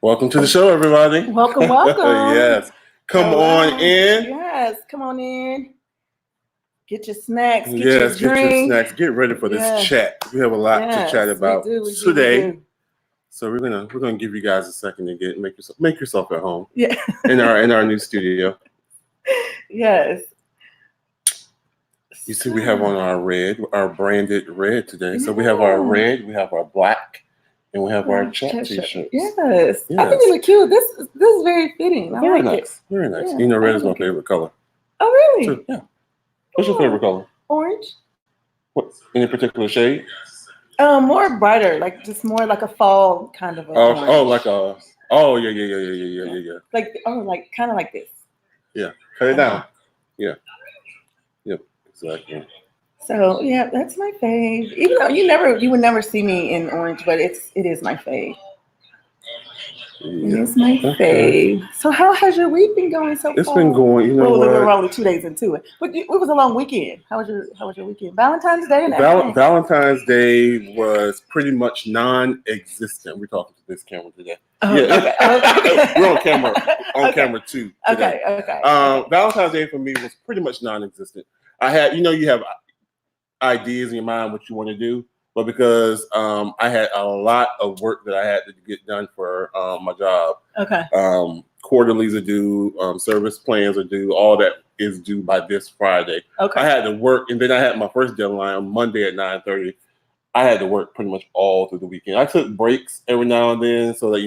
Welcome to the show, everybody. Welcome. Yes. Come on in. Yes, come on in. Get your snacks. Get Get your drink. your snacks. Get ready for this chat. We have a lot to chat about today. So we're gonna give you guys a second to make yourself at home. Yeah. in our new studio. Yes. You see, we have on our branded red today. So we have our red, we have our black, and we have our chat t-shirts. Yes. I think they look cute. This is very fitting. Very nice. Very nice. Yeah, red is my favorite color. Oh, really? So, yeah. What's your favorite color? Orange. What? Any particular shade? More brighter, like just more like a fall kind of. Yeah. Like kind of like this. Yeah. Cut it down. Yeah. Yep. Exactly. So yeah, that's my fave. Even though you would never see me in orange, but it is my fave. Yeah. It is my fave. So how has your week been going so far? It's been going. We're only 2 days into it, but it was a long weekend. How was your weekend? Valentine's Day and everything. Valentine's Day was pretty much non-existent. We're talking to this camera today. Okay. We're on camera. Camera 2 today. Okay. Valentine's Day for me was pretty much non-existent. I had, you have ideas in your mind what you want to do, but because I had a lot of work that I had to get done for my job. Okay. Quarterlies are due, service plans are due, all that is due by this Friday. Okay. I had to work, and then I had my first deadline on Monday at 9:30. I had to work pretty much all through the weekend. I took breaks every now and then so that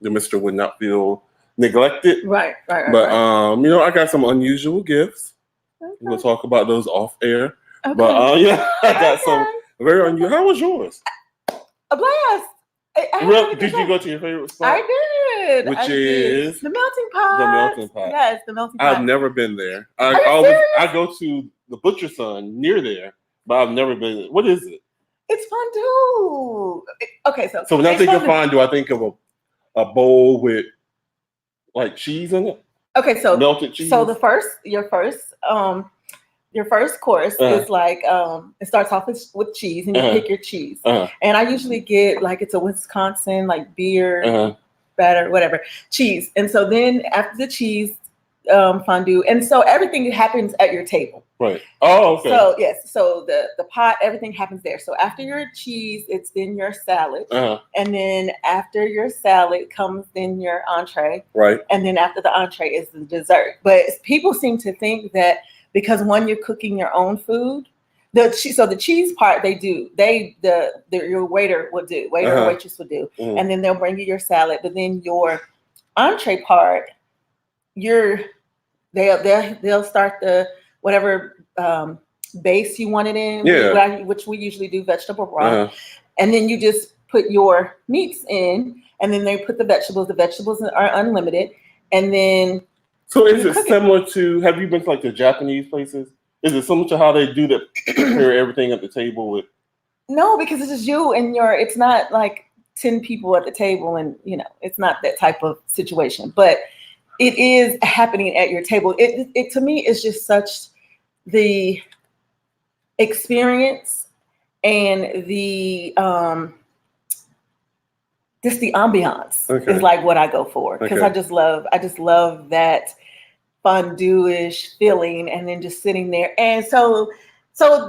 the mister would not feel neglected. Right. But I got some unusual gifts. Okay. We'll talk about those off air. Okay. But I got some very unusual. How was yours? A blast. Did you go to your favorite spot? I did. Which is the melting pot. The melting pot. Yes, the melting pot. I've never been there. I go to the Butcher Son near there, but I've never been there. What is it? It's fondue. Okay, so when I think of fondue, I think of a bowl with like cheese in it. Okay, so melted cheese. So your first course is like it starts off with cheese, and you pick your cheese. And I usually get it's a Wisconsin beer batter, whatever cheese. And so then after the cheese fondue, and so everything happens at your table. Right. Oh, okay. So yes, so the pot, everything happens there. So after your cheese, it's then your salad, and then after your salad comes then your entree. Right. And then after the entree is the dessert. But people seem to think that because you're cooking your own food, the cheese part your waiter will do, or waitress will do, and then they'll bring you your salad. But then your entree part, they'll start the whatever base you want it in, which we usually do vegetable broth, and then you just put your meats in, and then they put the vegetables. The vegetables are unlimited, and then. So is it similar to? Have you been to the Japanese places? Is it similar to how they do prepare everything at the table with? No, because it's just you and it's not like 10 people at the table, and it's not that type of situation. But it is happening at your table. It to me is just such the experience and the just the ambiance is what I go for, because I just love that fondue-ish feeling, and then just sitting there, and so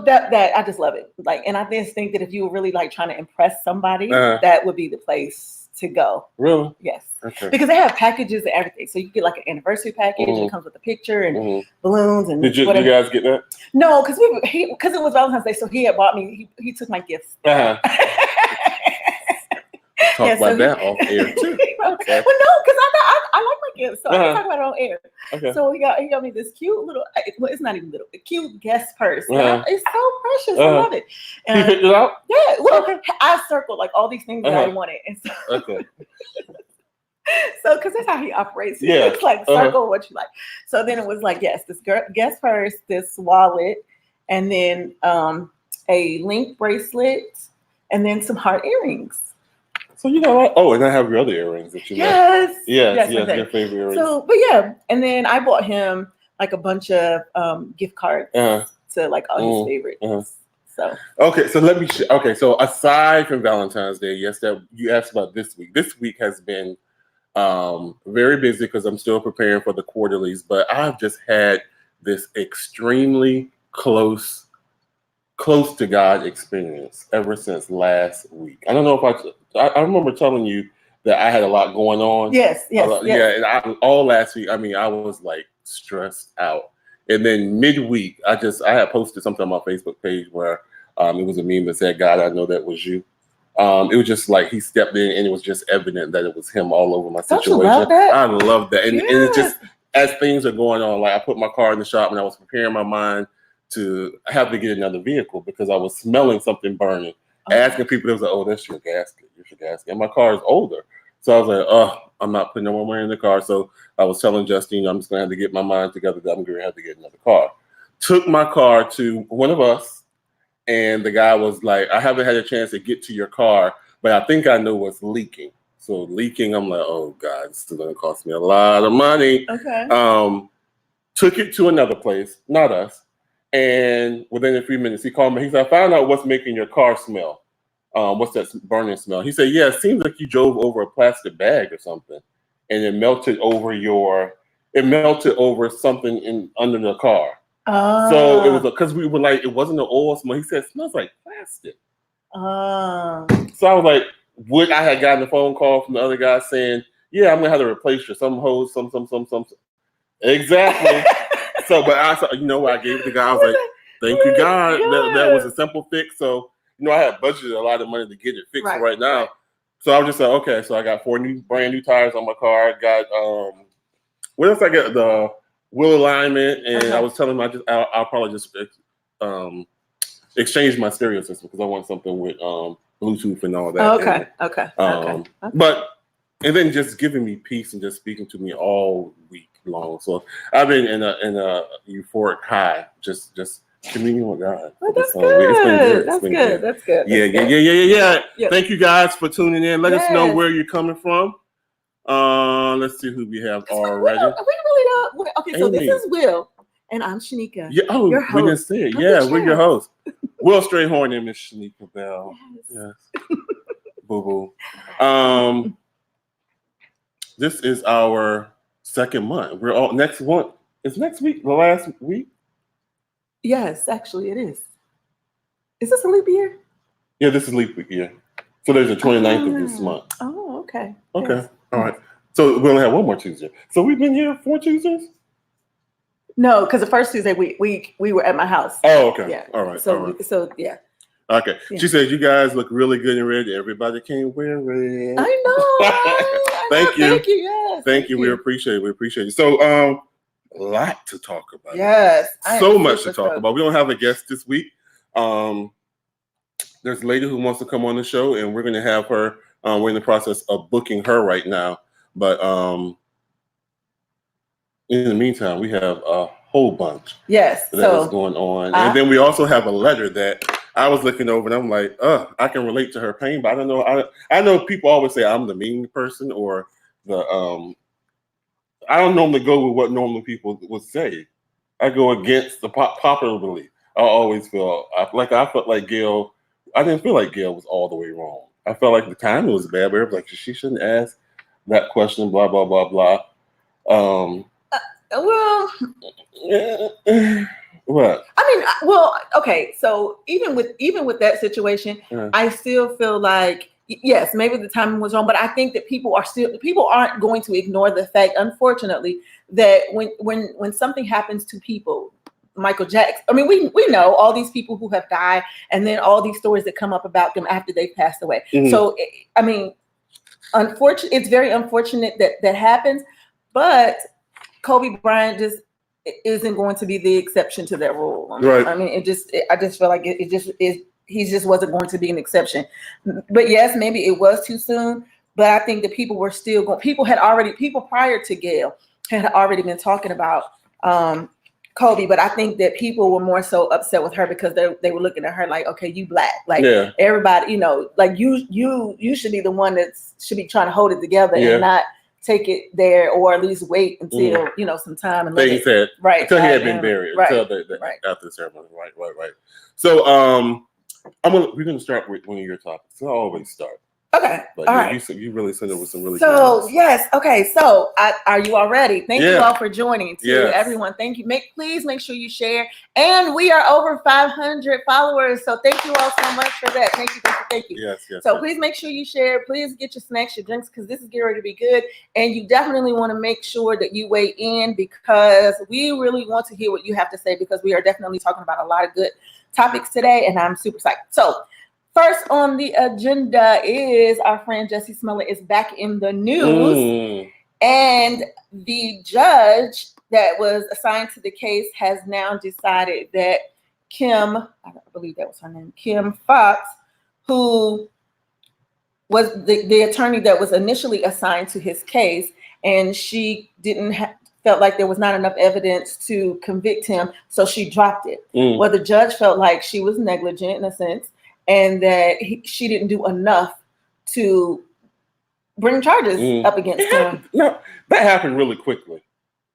that I just love it. And I just think that if you were really trying to impress somebody, that would be the place to go. Really? Yes. Okay. Because they have packages and everything, so you get an anniversary package. It comes with a picture and balloons and. Did you guys get that? No, because it was Valentine's Day, so he had bought me. He took my gifts. Talk about that off air too. Okay. Well, no, because I like my gifts, so I can talk about it on air. Okay. So he got me this cute little. Well, it's not even little. A cute guest purse. It's so precious. I love it. And, you picked it out? Yeah. Well, I circled all these things that I wanted, and so. Okay. So, because that's how he operates. He looks circle what you like. So then it was this guest purse, this wallet, and then a link bracelet, and then some heart earrings. So you know what? Oh, and I have your other earrings that you love. Yes, your favorite earrings. So, but and then I bought him a bunch of gift cards to all his favorites. So okay, so let me. So aside from Valentine's Day, yes, that you asked about this week. This week has been very busy because I'm still preparing for the quarterlies. But I've just had this extremely close to God experience ever since last week. I don't know if I remember telling you that I had a lot going on. Yes. Yeah, and all last week, I mean, I was like stressed out. And then midweek, I had posted something on my Facebook page where it was a meme that said, "God, I know that was you." It was just like he stepped in, and it was just evident that it was him all over my situation. Don't you love that? I love that, and yes. it's just as things are going on. Like I put my car in the shop, and I was preparing my mind to have to get another vehicle because I was smelling something burning. Asking people, it was like, "Oh, that's your gasket. It's your gasket." And my car is older, so I was like, "Oh, I'm not putting no more money in the car." So I was telling Justine, I'm just going to have to get my mind together that I'm going to have to get another car. Took my car to one of us, and the guy was like, "I haven't had a chance to get to your car, but I think I know what's leaking." So leaking, I'm like, "Oh God, this is going to cost me a lot of money." Okay. Took it to another place, not us. And within a few minutes, he called me. He said, "I found out what's making your car smell. What's that burning smell?" He said, "Yeah, it seems like you drove over a plastic bag or something, and it melted over something under the car." So it was because we were like, it wasn't an oil smell. He said, "It smells like plastic." So I was like, I had gotten a phone call from the other guy saying, "Yeah, I'm gonna have to replace you. Some hose, some. Exactly." So, but I gave it to the guy. I was like, "Thank you, God. That was a simple fix." So, I had budgeted a lot of money to get it fixed right now. Right. So I was just like, okay. So I got 4 brand new tires on my car. I got what else? I got the wheel alignment, and I was telling him I'll probably just exchange my stereo system because I want something with Bluetooth and all that. Okay. But and then just giving me peace and just speaking to me all week long. So I've been in a euphoric high, just communion with God. Well, that's good. It's been good. That's good. Yeah. Thank you guys for tuning in. Let us know where you're coming from. Let's see who we have already. We really don't. Okay, so this is Will, and I'm Shanika. Yeah. We didn't say it. Yeah, we're your host. Will Strayhorn and Miss Shanika Bell. Yes. Boo boo. This is our second month. We're all next one. Is next week the last week? Yes, actually it is. Is this a leap year? Yeah, this is leap year. So there's the 29th of this month. Oh, okay. Okay. Yes. All right. So we only have one more Tuesday. So we've been here 4 Tuesdays? No, because the first Tuesday we were at my house. Oh, okay. Yeah. All right. So yeah. Okay. Yeah. She said you guys look really good in red. Everybody can wear red. I know. Thank you. Thank you. Yes. Thank you. We appreciate it. So a lot to talk about. Yes. So much to talk about. We don't have a guest this week. There's a lady who wants to come on the show, and we're going to have her. We're in the process of booking her right now. But in the meantime, we have a whole bunch. Yes. That is going on. And then we also have a letter that I was looking over, and I'm like, I can relate to her pain, but I don't know. I know people always say I'm the mean person or the I don't normally go with what normally people would say. I go against the popular belief. I always feel I felt like Gail. I didn't feel like Gail was all the way wrong. I felt like the timing was bad, but it was like she shouldn't ask that question. Blah blah blah blah. Well, what? I mean, okay. So even with that situation, I still feel like yes, maybe the timing was wrong, but I think that people aren't going to ignore the fact, unfortunately, that when something happens to people, Michael Jackson. I mean, we know all these people who have died, and then all these stories that come up about them after they've passed away. Mm-hmm. So, I mean, it's very unfortunate that happens, but Kobe Bryant just isn't going to be the exception to that rule. Right. I mean, I just feel like it just is. He just wasn't going to be an exception. But yes, maybe it was too soon. But I think that people were still going. People prior to Gail had already been talking about Kobe. But I think that people were more so upset with her because they were looking at her like, okay, you black, like everybody, like you should be the one that should be trying to hold it together and not take it there, or at least wait until some time and until he had been buried, until after the ceremony. Right. So we're gonna start with one of your topics. I always start. Okay. But all right. You really sent it with some really good yes. Okay. So are you all ready? Thank you all for joining. Everyone, thank you. Please make sure you share. And we are over 500 followers. So thank you all so much for that. Thank you. Yes. So please make sure you share. Please get your snacks, your drinks, because this is getting ready to be good. And you definitely want to make sure that you weigh in, because we really want to hear what you have to say, because we are definitely talking about a lot of good topics today. And I'm super psyched. So first on the agenda is our friend Jussie Smollett is back in the news. And the judge that was assigned to the case has now decided that Kim, I believe that was her name, Kim Fox, who was the attorney that was initially assigned to his case, and she felt like there was not enough evidence to convict him, so she dropped it. Well, the judge felt like she was negligent in a sense, and that she didn't do enough to bring charges up against him. No, that happened really quickly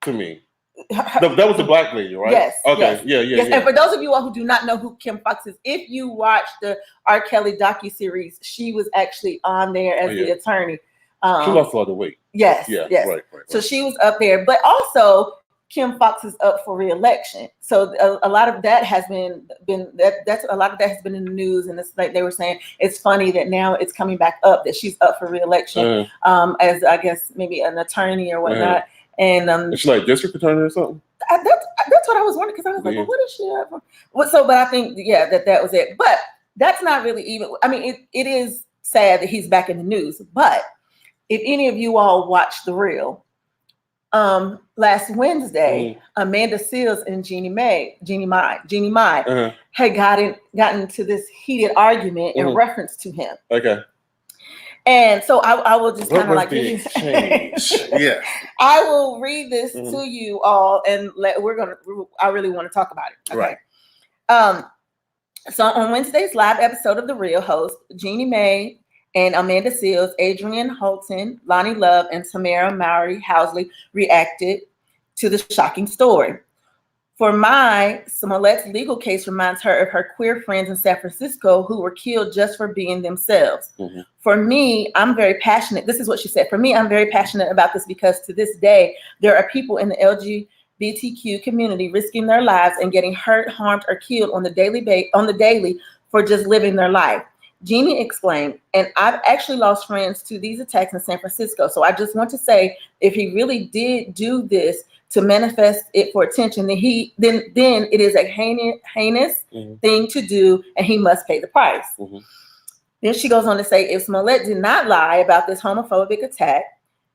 to me. That was the black lady, right? Yes. Okay. Yes. And for those of you all who do not know who Kim Fox is, if you watch the R. Kelly docuseries, she was actually on there as the attorney. She lost a lot of weight. Yes. Right. So she was up there, but also Kim Fox is up for re-election. So a lot of that has been a lot of that has been in the news, and it's like they were saying it's funny that now it's coming back up that she's up for re-election as I guess maybe an attorney or whatnot. And is she like district attorney or something? That's what I was wondering, because I was like, well, what is she up for? But I think that was it. But that's not really even. I mean, it is sad that he's back in the news. But if any of you all watched The Real, last Wednesday, Amanda Seales and Jeannie Mai had gotten to this heated argument in reference to him. Okay. And so I will just kind of like give you. Yeah. I will read this to you all, and I really want to talk about it. Okay. Right. So on Wednesday's live episode of The Real, host Jeannie Mai and Amanda Seales, Adrienne Holton, Lonnie Love, and Tamara Mowry Housley reacted to the shocking story. For Smollett's legal case reminds her of her queer friends in San Francisco who were killed just for being themselves. For me, I'm very passionate. This is what she said. For me, I'm very passionate about this because to this day, there are people in the LGBTQ community risking their lives and getting hurt, harmed, or killed on the daily for just living their life. Jeannie exclaimed, and I've actually lost friends to these attacks in San Francisco. So I just want to say, if he really did do this to manifest it for attention, then it is a heinous thing to do, and he must pay the price. Then she goes on to say, if Smollett did not lie about this homophobic attack,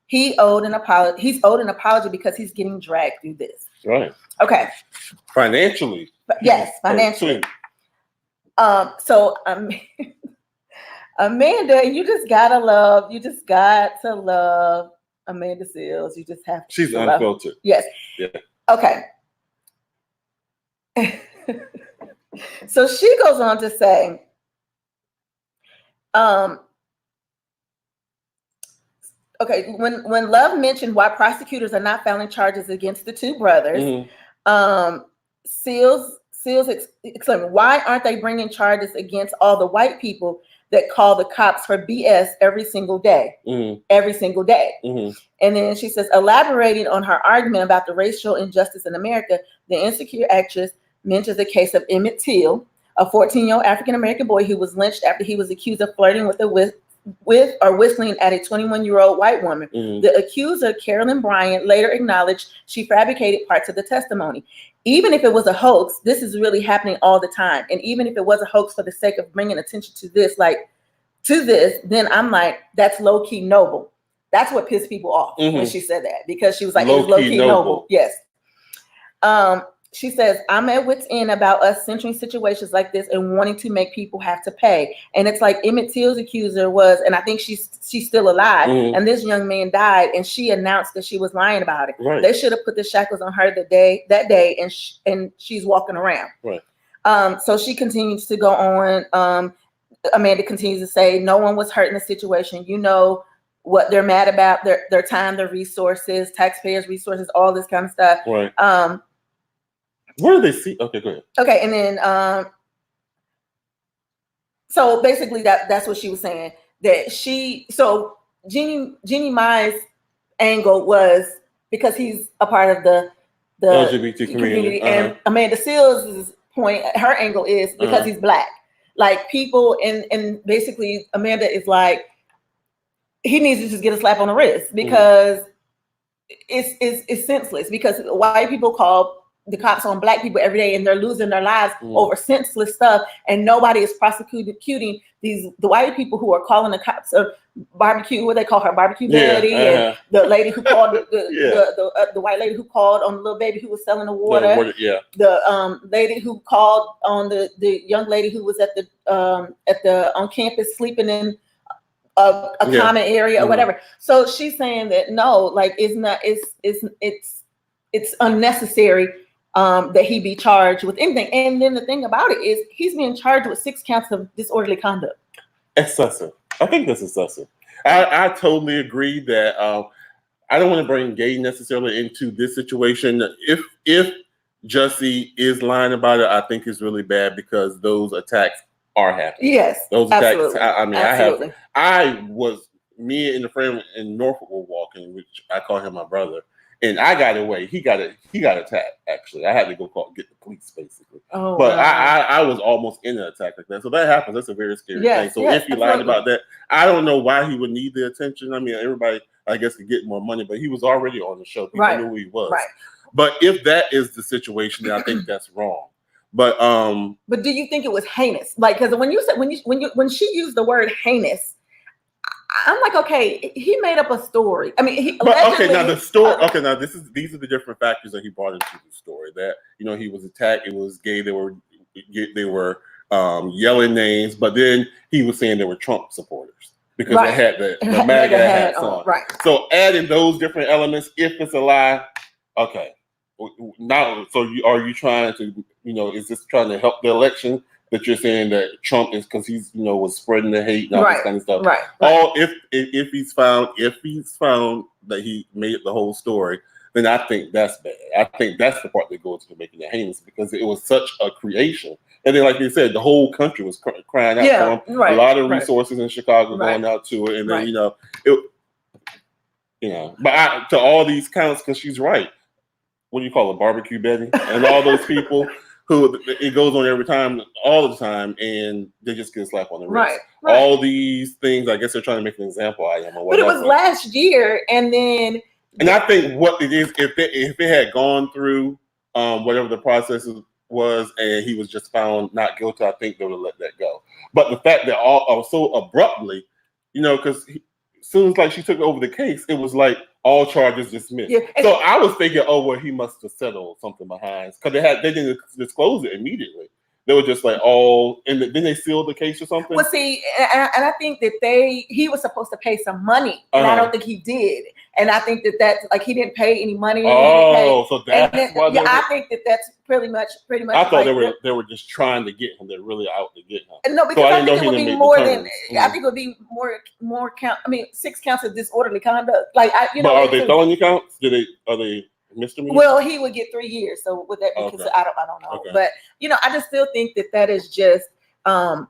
he's owed an apology because he's getting dragged through this. Right. Okay. Financially. Yes, financially. So Amanda, you just gotta love Amanda Seales. You just have to. She's unfiltered. Yes. Yeah. Okay. So she goes on to say, okay, when Love mentioned why prosecutors are not filing charges against the two brothers, Seales exclaimed, why aren't they bringing charges against all the white people that call the cops for BS every single day? Every single day. And then she says, elaborating on her argument about the racial injustice in America, the Insecure actress mentions the case of Emmett Till, a 14-year-old African-American boy who was lynched after he was accused of flirting with or whistling at a 21-year-old white woman. The accuser, Carolyn Bryant, later acknowledged she fabricated parts of the testimony. Even if it was a hoax, this is really happening all the time. And even if it was a hoax for the sake of bringing attention to this, then I'm like, that's low-key noble. That's what pissed people off when she said that, because she was like, it's low-key noble. Yes. She says, I'm at wit's end about us centering situations like this and wanting to make people have to pay. And it's like Emmett Till's accuser was, and I think she's still alive, and this young man died, and she announced that she was lying about it. Right. They should have put the shackles on her that day, and she's walking around. Right. So she continues to go on. Amanda continues to say, no one was hurt in the situation. You know what they're mad about, their time, their resources, taxpayers' resources, all this kind of stuff. Right. Where do they see? Okay, go ahead. Okay, and then so basically that's what she was saying. That Jeannie Mai's angle was because he's a part of the LGBT community. And Amanda Seals' point, her angle is because he's Black. Like people, and basically Amanda is like, he needs to just get a slap on the wrist because it's senseless. Because white people call the cops on Black people every day, and they're losing their lives over senseless stuff, and nobody is prosecuting the white people who are calling the cops barbecue. What they call her, Barbecue Betty, and the lady who called the white lady who called on the little baby who was selling the water. The lady who called on the young lady who was on campus sleeping in a common area or whatever. So she's saying that no, like it's unnecessary that he be charged with anything. And then the thing about it is he's being charged with 6 counts of disorderly conduct. Excessive. I think that's excessive. I totally agree that I don't want to bring gay necessarily into this situation. If Jussie is lying about it, I think it's really bad because those attacks are happening. Yes, those absolutely. attacks. Me and a friend in Norfolk were walking, which I call him my brother. And I got away. He got attacked. Actually, I had to go get the police, basically. Oh, but wow. I was almost in an attack like that. So that happens. That's a very scary thing. So if he lied about that, I don't know why he would need the attention. I mean, everybody, I guess, could get more money, but he was already on the show. People knew who he was. Right. But if that is the situation, then I think that's wrong. But do you think it was heinous? Like, because when she used the word heinous, I'm like, okay, he made up a story. I mean, now the story. These are the different factors that he brought into the story. That he was attacked. It was gay. They were yelling names, but then he was saying they were Trump supporters because they had the MAGA hats on. Right. So adding those different elements, if it's a lie, okay. Now, so are you trying to, is this trying to help the election? That you're saying that Trump is because he's was spreading the hate and all this kind of stuff. Right. If he's found that he made the whole story, then I think that's bad. I think that's the part that goes to making it heinous because it was such a creation. And then, like you said, the whole country was crying out for him. Right. A lot of resources in Chicago going out to it, and then But to all these counts, because she's right. What do you call it, Barbecue Betty, and all those people. Who it goes on every time, all the time, and they just get a slap on the wrist. Right. All these things, I guess they're trying to make an example out of him. But it was last year, and then. And I think what it is, if it had gone through whatever the process was, and he was just found not guilty, I think they would have let that go. But the fact that all so abruptly, because as soon as she took over the case, it was like all charges dismissed. Yeah. So I was thinking, he must have settled something behind because they didn't disclose it immediately. They were just like, and then they sealed the case or something. Well, see, and I think that he was supposed to pay some money, and I don't think he did. And I think that's he didn't pay any money. So that's why. I think that's pretty much. I thought they were just trying to get him. They're really out to get him. No, because I think it would be more than. I think it would be more count. I mean, 6 counts of disorderly conduct. But are they felony counts? Are they misdemeanor? Well, he would get 3 years. So would that be? Because I don't know. Okay. But I just still think that is just. I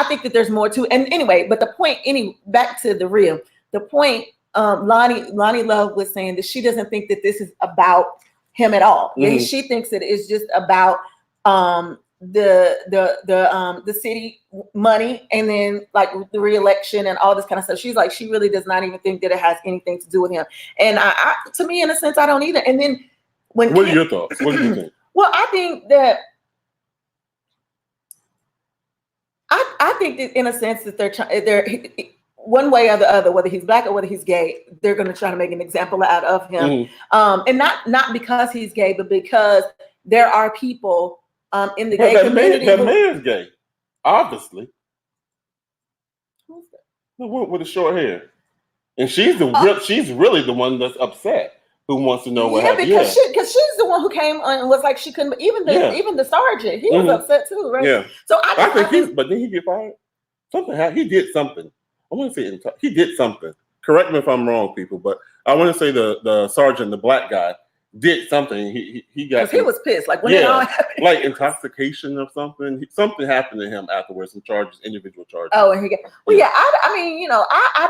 think that there's more to it. And anyway, but the point. Back to the real. The point. Lonnie Love was saying that she doesn't think that this is about him at all. Mm-hmm. She thinks that it's just about the city money and then the re-election and all this kind of stuff. She's like, she really does not even think that it has anything to do with him. And I to me, in a sense, I don't either. And then what are your thoughts? What do you think? Well, I think that I think that in a sense that they're one way or the other, whether he's Black or whether he's gay, they're going to try to make an example out of him. Mm-hmm. And not because he's gay, but because there are people in the gay community. That man's gay, obviously. Who's that? The one with the short hair, and she's really the one that's upset. Who wants to know what happened? Because she's the one who came and was like she couldn't. Even the sergeant, he was upset too, right? Yeah. So I think but then he get fired. Something happened. He did something. I want to say he did something. correct me if I'm wrong, people, but I want to say the sergeant, the black guy, did something. He got. He was pissed. Like when it all happened, like intoxication or something. Something happened to him afterwards. Some charges, individual charges. Oh, and he got. Well, yeah. I mean, you know, I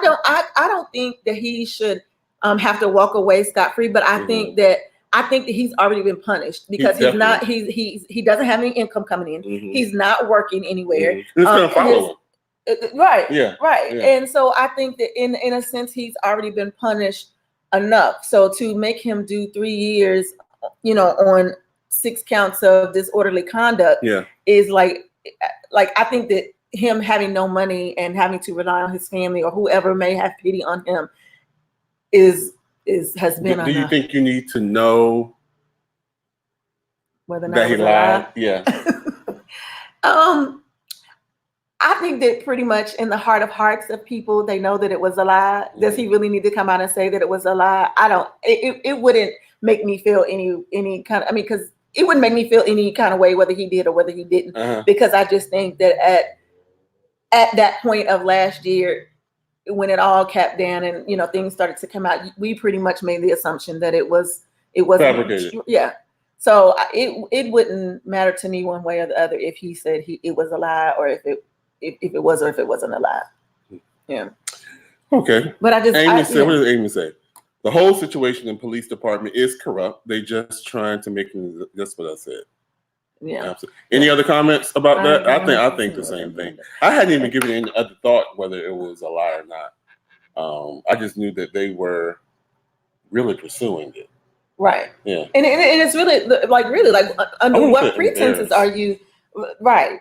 don't think that he should have to walk away scot free. But I think that he's already been punished because he doesn't have any income coming in. He's not working anywhere. It's gonna follow him. Right. Yeah. Right. Yeah. And so I think that in a sense he's already been punished enough. So to make him do 3 years, you know, on 6 counts of disorderly conduct is like I think that him having no money and having to rely on his family or whoever may have pity on him has been enough. Do you think you need to know whether or not that he lied? Yeah. I think that pretty much in the heart of hearts of people, they know that it was a lie. Does he really need to come out and say that it was a lie? I don't. It wouldn't make me feel any kind of. I mean, because it wouldn't make me feel any kind of way whether he did or whether he didn't. Because I just think that at that point of last year, when it all capped down and you know things started to come out, we pretty much made the assumption that it wasn't fabricated. Yeah. So it wouldn't matter to me one way or the other if he said it was a lie or if it was or if it wasn't a lie. Yeah. Okay. But what did Amy say? The whole situation in police department is corrupt. They just trying to make me. That's what I said. Yeah. Absolutely. Any other comments about that? I think the same thing. I hadn't even given any other thought whether it was a lie or not. I just knew that they were really pursuing it. Right. Yeah. And it's really like under what pretenses are you? Right.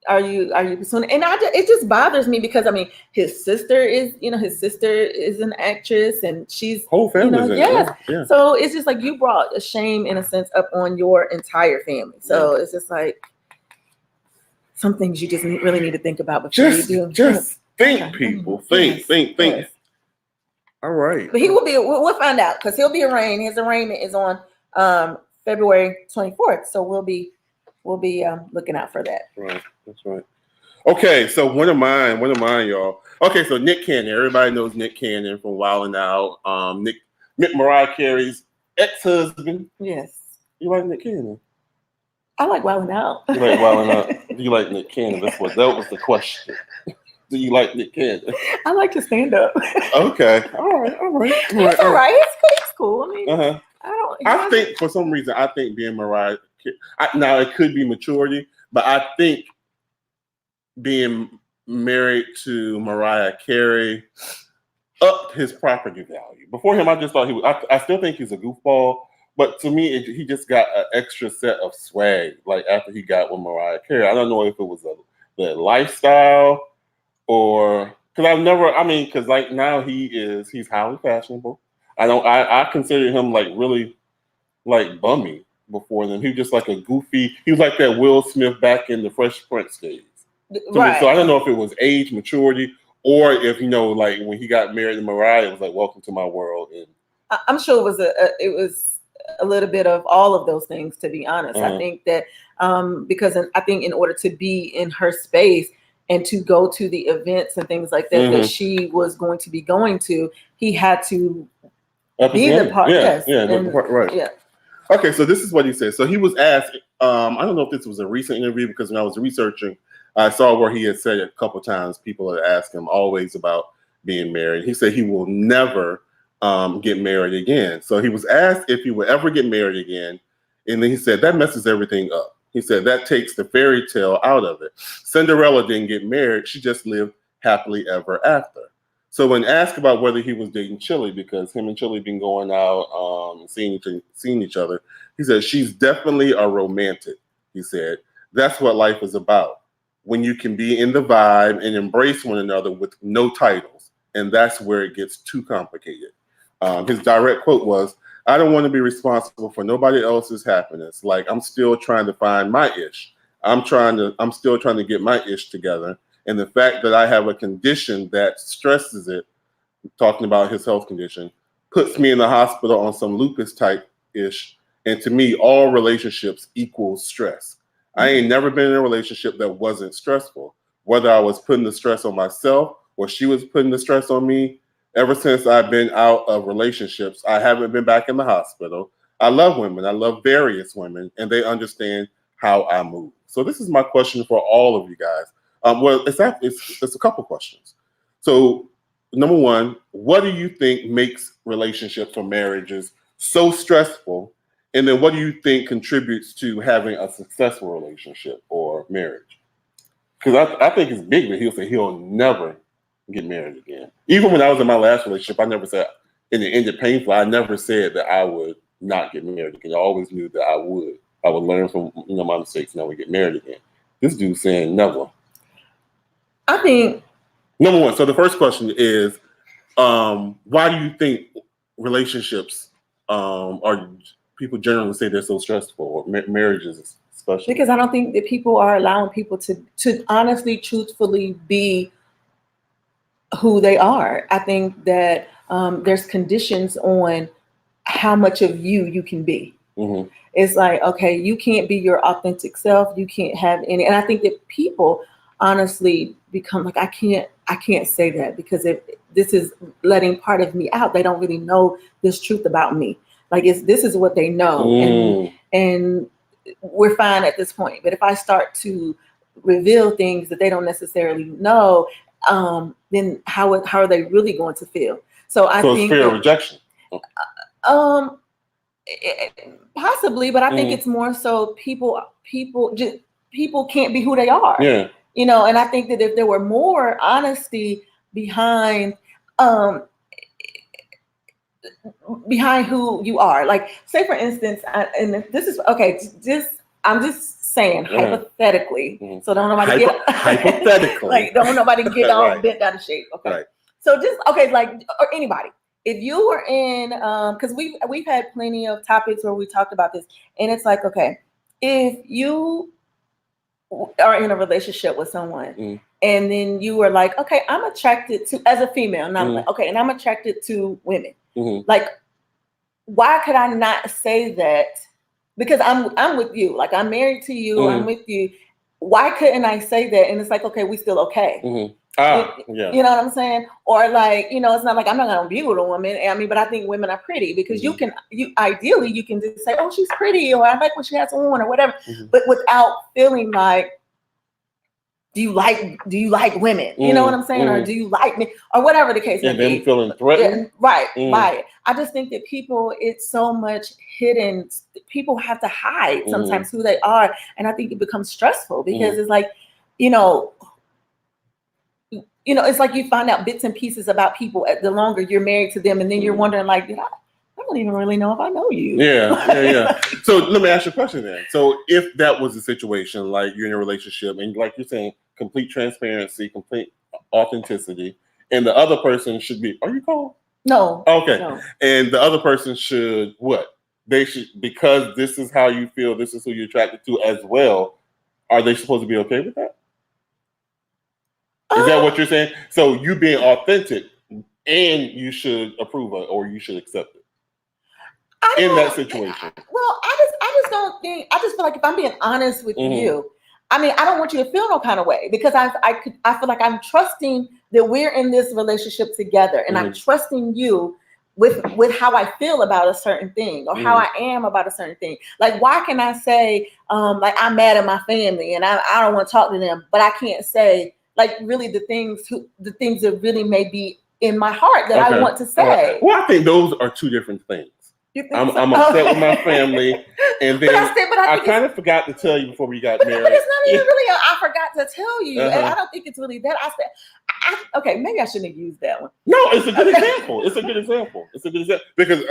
Are you pursuing? And it just bothers me because I mean his sister is an actress and she's whole family. Yeah. So it's just like you brought a shame in a sense up on your entire family. So it's just like some things you just really need to think about before you do. Just think, people. Think. Yes. All right. But he will be. We'll find out because he'll be arraigned. His arraignment is on February 24th. So we'll be looking out for that. Right. That's right. Okay, so one of mine, y'all. Okay, so Nick Cannon. Everybody knows Nick Cannon from Wild 'N Out. Nick Mariah Carey's ex-husband. Yes. You like Nick Cannon? I like Wild 'N Out. You like Wild 'N Out? Do you like Nick Cannon? That was the question. Do you like Nick Cannon? I like to stand up. Okay. All right. It's all right. It's cool. I mean, I think for some reason, being Mariah, now it could be maturity, but I think being married to Mariah Carey upped his property value. Before him, I just thought I still think he's a goofball, but to me, he just got an extra set of swag. Like after he got with Mariah Carey, I don't know if it was the lifestyle or because like now he's highly fashionable. I consider him like really like bummy before then. He was just like a goofy. He was like that Will Smith back in the Fresh Prince days. Right. So I don't know if it was age, maturity, or if like when he got married to Mariah, it was like welcome to my world. And I'm sure it was a little bit of all of those things. To be honest, I think that because I think in order to be in her space and to go to the events and things like that that she was going to be going to, he had to be the part. Right. Yeah. Okay, so this is what he said. So he was asked. I don't know if this was a recent interview because when I was researching, I saw where he had said a couple times people had asked him always about being married. He said he will never get married again. So he was asked if he would ever get married again, and then he said that messes everything up. He said that takes the fairy tale out of it. Cinderella didn't get married; she just lived happily ever after. So when asked about whether he was dating Chili, because him and Chili been going out seeing each other, he said she's definitely a romantic. He said that's what life is about. When you can be in the vibe and embrace one another with no titles. And that's where it gets too complicated. His direct quote was, I don't want to be responsible for nobody else's happiness. Like I'm still trying to find my ish. I'm still trying to get my ish together. And the fact that I have a condition that stresses it, talking about his health condition, puts me in the hospital on some lupus type ish. And to me, all relationships equal stress. I ain't never been in a relationship that wasn't stressful. Whether I was putting the stress on myself or she was putting the stress on me, Ever since I've been out of relationships, I haven't been back in the hospital. I love women. I love various women, and they understand how I move. So this is my question for all of you guys. Well, it's a couple questions. So number one, what do you think makes relationships or marriages so stressful? And then what do you think contributes to having a successful relationship or marriage? Because I think it's big that he'll say he'll never get married again. Even when I was in my last relationship, I never said, and it ended painful, I never said that I would not get married again. I always knew that I would. I would learn from my mistakes and I would get married again. This dude's saying never. I think number one. So the first question is, why do you think relationships are people generally say they're so stressful, or marriages especially? Because I don't think that people are allowing people to honestly, truthfully be who they are. I think that there's conditions on how much of you can be. Mm-hmm. It's like, okay, you can't be your authentic self. You can't have any. And I think that people honestly become like, I can't say that because if this is letting part of me out, they don't really know this truth about me. Like this is what they know. And we're fine at this point. But if I start to reveal things that they don't necessarily know, then how are they really going to feel? So I think it's fear of rejection. Possibly, but I think it's more so people can't be who they are. Yeah. You know, and I think that if there were more honesty behind who you are, like say for instance, and this is okay. I'm just saying hypothetically, so don't nobody get hypothetically like don't nobody get all right. Bent out of shape. Okay, right. So just okay, like or anybody. If you were in, because we've had plenty of topics where we talked about this, and it's like, okay, if you are in a relationship with someone, and then you were like, okay, I'm attracted to, as a female, and I'm like, okay, and I'm attracted to women. Like, why could I not say that? Because I'm with you, like I'm married to you, I'm with you. Why couldn't I say that? And it's like, okay, we still okay. Yeah. You know what I'm saying? Or like, you know, it's not like I'm not gonna be with a woman. I mean, but I think women are pretty because you ideally you can just say, oh, she's pretty, or I like what she has on, or whatever, but without feeling like, do you like women? You know what I'm saying? Or do you like me? Or whatever the case may be. And then feeling threatened. Yeah, right. I just think that people, it's so much hidden. People have to hide sometimes who they are. And I think it becomes stressful because it's like, you know, it's like you find out bits and pieces about people the longer you're married to them. And then you're wondering like, I don't even really know if I know you. Yeah. So let me ask you a question then. So if that was the situation, like you're in a relationship and like you're saying, complete transparency, complete authenticity, and the other person should be, are you cold? No. Okay. No. And the other person should what? They should, because this is how you feel, this is who you're attracted to as well. Are they supposed to be okay with that? Is that what you're saying? So you being authentic and you should approve of, or you should accept it in that situation. Well, I just don't think, I just feel like if I'm being honest with you, I mean, I don't want you to feel no kind of way because I feel like I'm trusting that we're in this relationship together and I'm trusting you with how I feel about a certain thing or how I am about a certain thing. Like, why can I say, like, I'm mad at my family and I don't want to talk to them, but I can't say, like, really the things that really may be in my heart that I want to say. Well, I think those are two different things. I'm upset with my family, and then I kind of forgot to tell you before we got married. But it's not even really I forgot to tell you, and I don't think it's really that. I said, okay, maybe I shouldn't have used that one. No, it's a good example. It's a good example because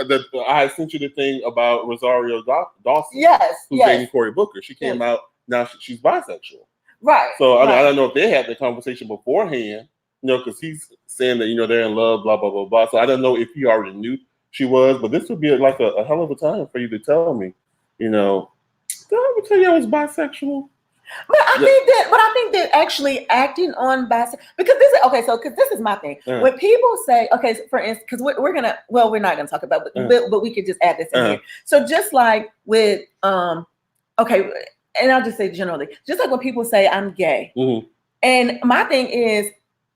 I sent you the thing about Rosario Dawson. Yes, who's dating Cory Booker. She came out now. She's bisexual. Right. So I don't know if they had the conversation beforehand, because he's saying that they're in love, blah blah blah blah. So I don't know if he already knew she was, but this would be like a hell of a time for you to tell me, did I ever tell you I was bisexual? But I think that actually acting on bisexual, because this is my thing. When people say, okay, so for instance, because we're not gonna talk about it, but we could just add this in here. So just like with okay, and I'll just say generally, just like when people say I'm gay, and my thing is,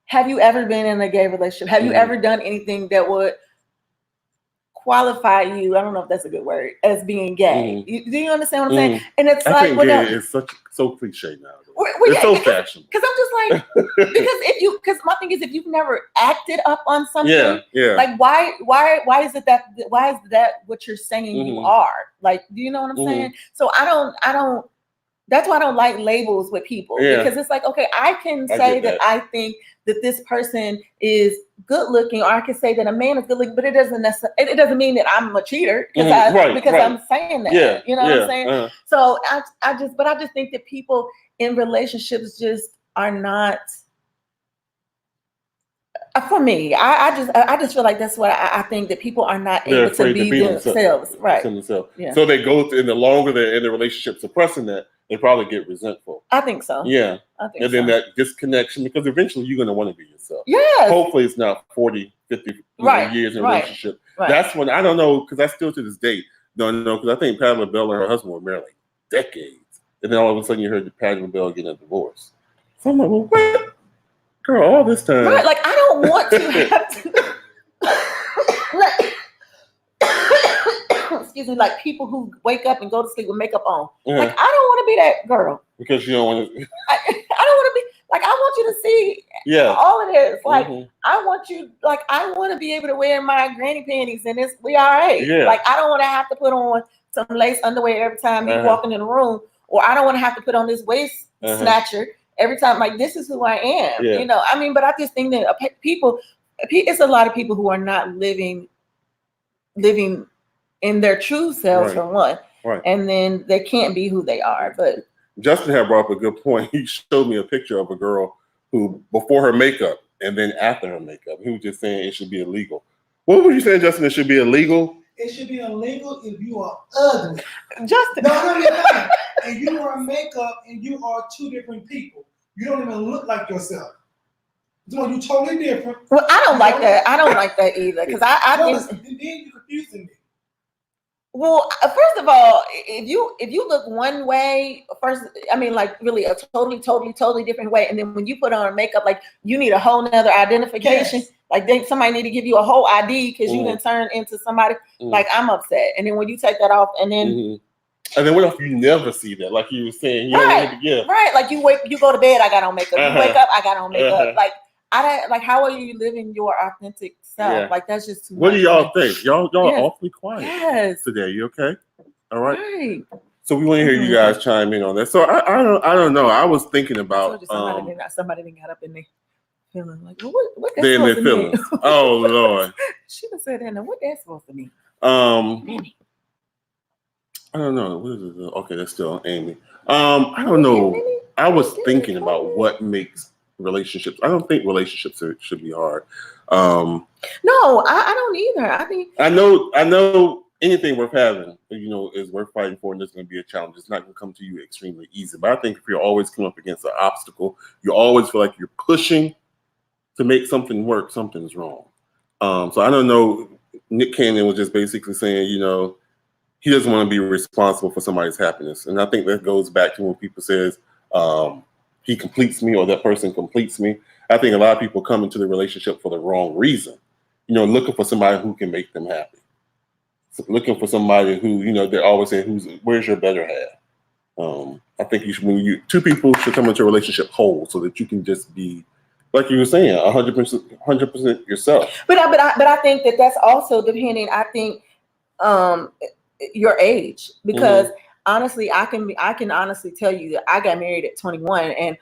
have you ever been in a gay relationship? Have you ever done anything that would qualify you? I don't know if that's a good word, as being gay. Do you understand what I'm saying? And it's I think gay is so cliche now. It's so fashionable. Because I'm just like, because my thing is, if you've never acted up on something, like why is that what you're saying you are? Like, do you know what I'm saying? So I don't. That's why I don't like labels with people, because it's like, okay, I can say that I think that this person is good looking, or I can say that a man is good looking, but it doesn't mean that I'm a cheater because I'm saying that. You know what I'm saying? So I just think that people in relationships just are not. For me, I just feel like that's what I think, that people are not able to be themselves. Right. Yeah. So they go through, and the longer they're in the relationship suppressing that, they probably get resentful. I think so. Yeah. I think and then that disconnection, because eventually you're going to want to be yourself. Yes. Hopefully it's not 40, 50 years in a relationship. Right. That's when, I don't know, because I still to this day don't know, because I think Patti LaBelle and her husband were married like decades. And then all of a sudden you heard Patti LaBelle getting a divorce. So I'm like, well, what? Girl, all this time. Right, like I don't want to have to excuse me, like people who wake up and go to sleep with makeup on. Like I don't want to be that girl. Because you don't want to I don't want to be like, I want you to see all of this. Like I want you, like I want to be able to wear my granny panties and we all right. Like I don't want to have to put on some lace underwear every time you walking in the room, or I don't want to have to put on this waist snatcher every time. Like, this is who I am, you know. I mean, but I just think that it's a lot of people who are not living in their true selves, for one, and then they can't be who they are. But Justin had brought up a good point. He showed me a picture of a girl who, before her makeup and then after her makeup, he was just saying it should be illegal. What were you saying, Justin? It should be illegal? It should be illegal if you are ugly. Justin. No, you're not. And you wear makeup and you are two different people. You don't even look like yourself. So you're totally different. Well, I don't like that. I don't like that either, because I think then you're confusing me. Well, first of all, if you look one way, first, I mean, like really a totally different way, and then when you put on makeup, like you need a whole nother identification. Yes. Like somebody need to give you a whole ID because you done turn into somebody. Like, I'm upset. And then when you take that off, and then and then what if you never see that? Like you were saying, right. Like you go to bed, I got on makeup. You wake up, I got on makeup. Like how are you living your authentic self? Like that's just too much. What do y'all think? Y'all are awfully quiet today. You okay? All right. Right. So we want to hear you guys chime in on that. So I don't know. I was thinking about somebody didn't got up in there feeling like, well, what that's they in their supposed to feelings. mean? Oh Lord. She done said that. Now what that's supposed to mean? I don't know. What is it? Okay, that's still Amy. I don't know. I was thinking about what makes relationships. I don't think relationships should be hard. No, I don't either. I think I know anything worth having, is worth fighting for, and there's going to be a challenge. It's not going to come to you extremely easy. But I think if you're always coming up against an obstacle, you always feel like you're pushing to make something work, something's wrong. So I don't know. Nick Cannon was just basically saying, he doesn't want to be responsible for somebody's happiness. And I think that goes back to when people says he completes me or that person completes me. I think a lot of people come into the relationship for the wrong reason, looking for somebody who can make them happy. So looking for somebody who, they're always saying, where's your better half? I think two people should come into a relationship whole so that you can just be, like you were saying, 100% yourself. But I think that's also depending, I think, your age, because honestly, I can honestly tell you that I got married at 21, and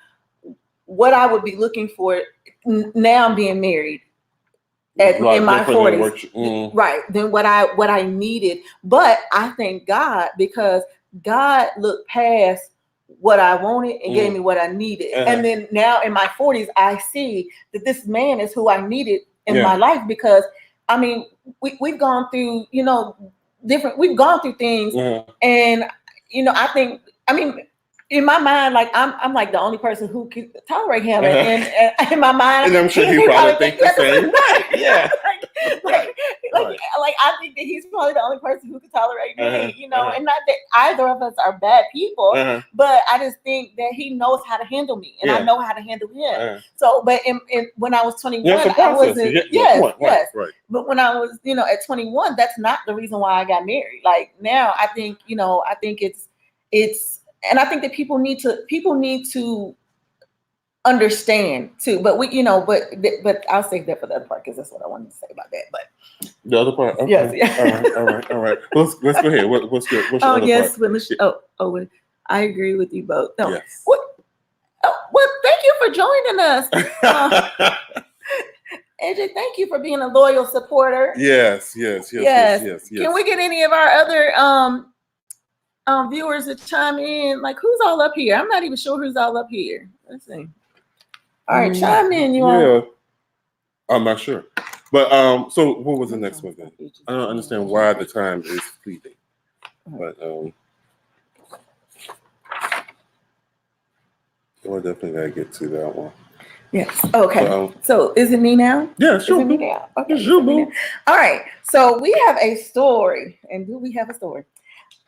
what I would be looking for now, I'm being married in my 40s, right? Than what I needed. But I thank God, because God looked past what I wanted and gave me what I needed. And then now in my 40s, I see that this man is who I needed in my life, because I mean, we've gone through, we've gone through things, and I think, I mean, in my mind, like I'm like the only person who can tolerate him, and in my mind, and I'm sure he probably think the same. Right. Yeah. Like I think that he's probably the only person who can tolerate me, you know, and not that either of us are bad people, but I just think that he knows how to handle me, and I know how to handle him. So, but when I was 21, I wasn't. Yes. But when I was, you know, at 21, that's not the reason why I got married. Like now, I think, you know, I think it's, and I think that people need to understand too, but we, you know, but I'll save that for the other part because that's what I wanted to say about that. But the other part, okay. Yes, all right. Let's go ahead. What's your other part? I agree with you both. No, yes. Well, thank you for joining us. AJ, thank you for being a loyal supporter. Yes. Can we get any of our other viewers to chime in? Like, who's all up here? I'm not even sure who's all up here. Let's see. All right, chime in, you all. I'm not sure. But so what was the next one then? I don't understand why the time is fleeting. But we'll definitely gotta get to that one. Yes. Okay. So is it me now? Yeah, sure. Is it me now? Okay. Sure, boo. All right. So we have a story, and do we have a story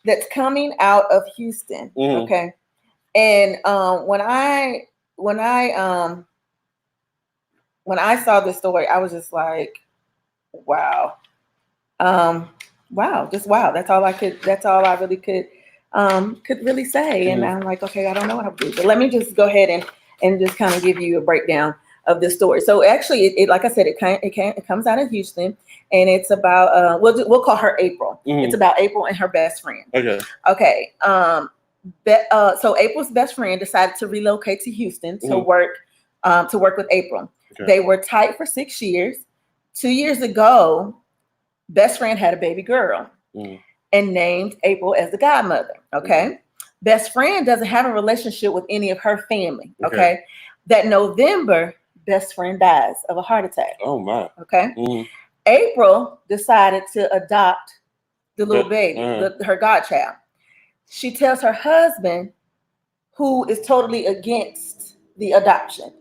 that's coming out of Houston? Okay. And when I saw this story, I was just like, wow. Wow, just wow. That's all I really could really say. And I'm like, okay, I don't know what I'm doing. But let me just go ahead and just kind of give you a breakdown of this story. So actually, it like I said, it comes out of Houston, and it's about we'll call her April. It's about April and her best friend. Okay. So April's best friend decided to relocate to Houston to work with April. They were tight for 6 years. 2 years ago, best friend had a baby girl and named April as the godmother. Okay. Best friend doesn't have a relationship with any of her family. Okay. That November, best friend dies of a heart attack. Oh my. Okay. April decided to adopt the little baby, her godchild. She tells her husband, who is totally against the adoption.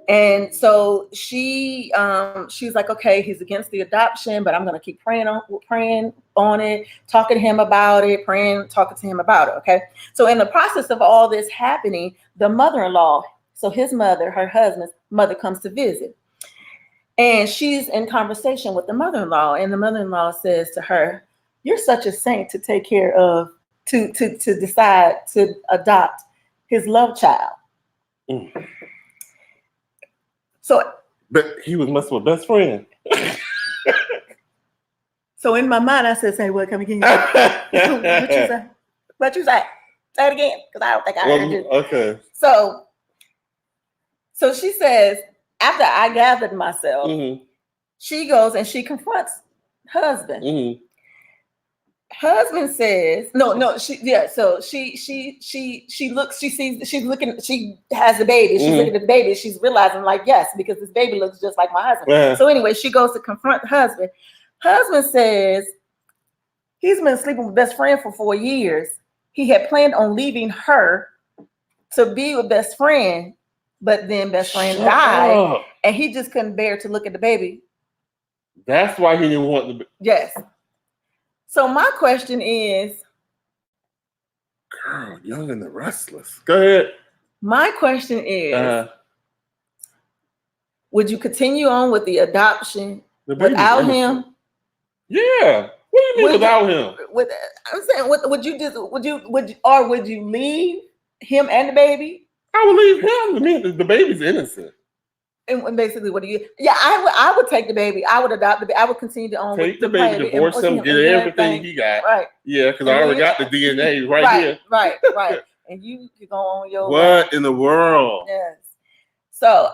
And so she's like, okay, he's against the adoption, but I'm going to keep praying on it, talking to him about it, talking to him about it. Okay. So in the process of all this happening, the mother-in-law, so his mother, her husband's mother, comes to visit, and she's in conversation with the mother-in-law, and the mother-in-law says to her, "You're such a saint to take care of, to decide to adopt his love child." So, but he was messing with best friend. So in my mind, I said, "Say what? Come again." What you say? What you say? Say it again, because I don't think I heard you. Okay. So she says, after I gathered myself, she goes and she confronts husband. Husband says, so she looks, she's looking, she has a baby, she's looking at the baby, she's realizing, like, yes, because this baby looks just like my husband. So anyway, she goes to confront the husband. Husband says he's been sleeping with best friend for 4 years. He had planned on leaving her to be with best friend, but then best friend died, and he just couldn't bear to look at the baby. That's why he didn't want the. Yes. So my question is, girl, Young and the Restless. Go ahead. My question is, would you continue on with the adoption without him? Yeah. What do you mean without him? I'm saying, would you leave him and the baby? I would leave him. I mean, the baby's innocent. And basically, what do you? Yeah, I would take the baby. I would adopt the baby. I would continue to own. Take the baby, divorce him, get everything he got. Right. Yeah, because I already got the DNA here. Right. And you can go on your. What in the world? Yes. So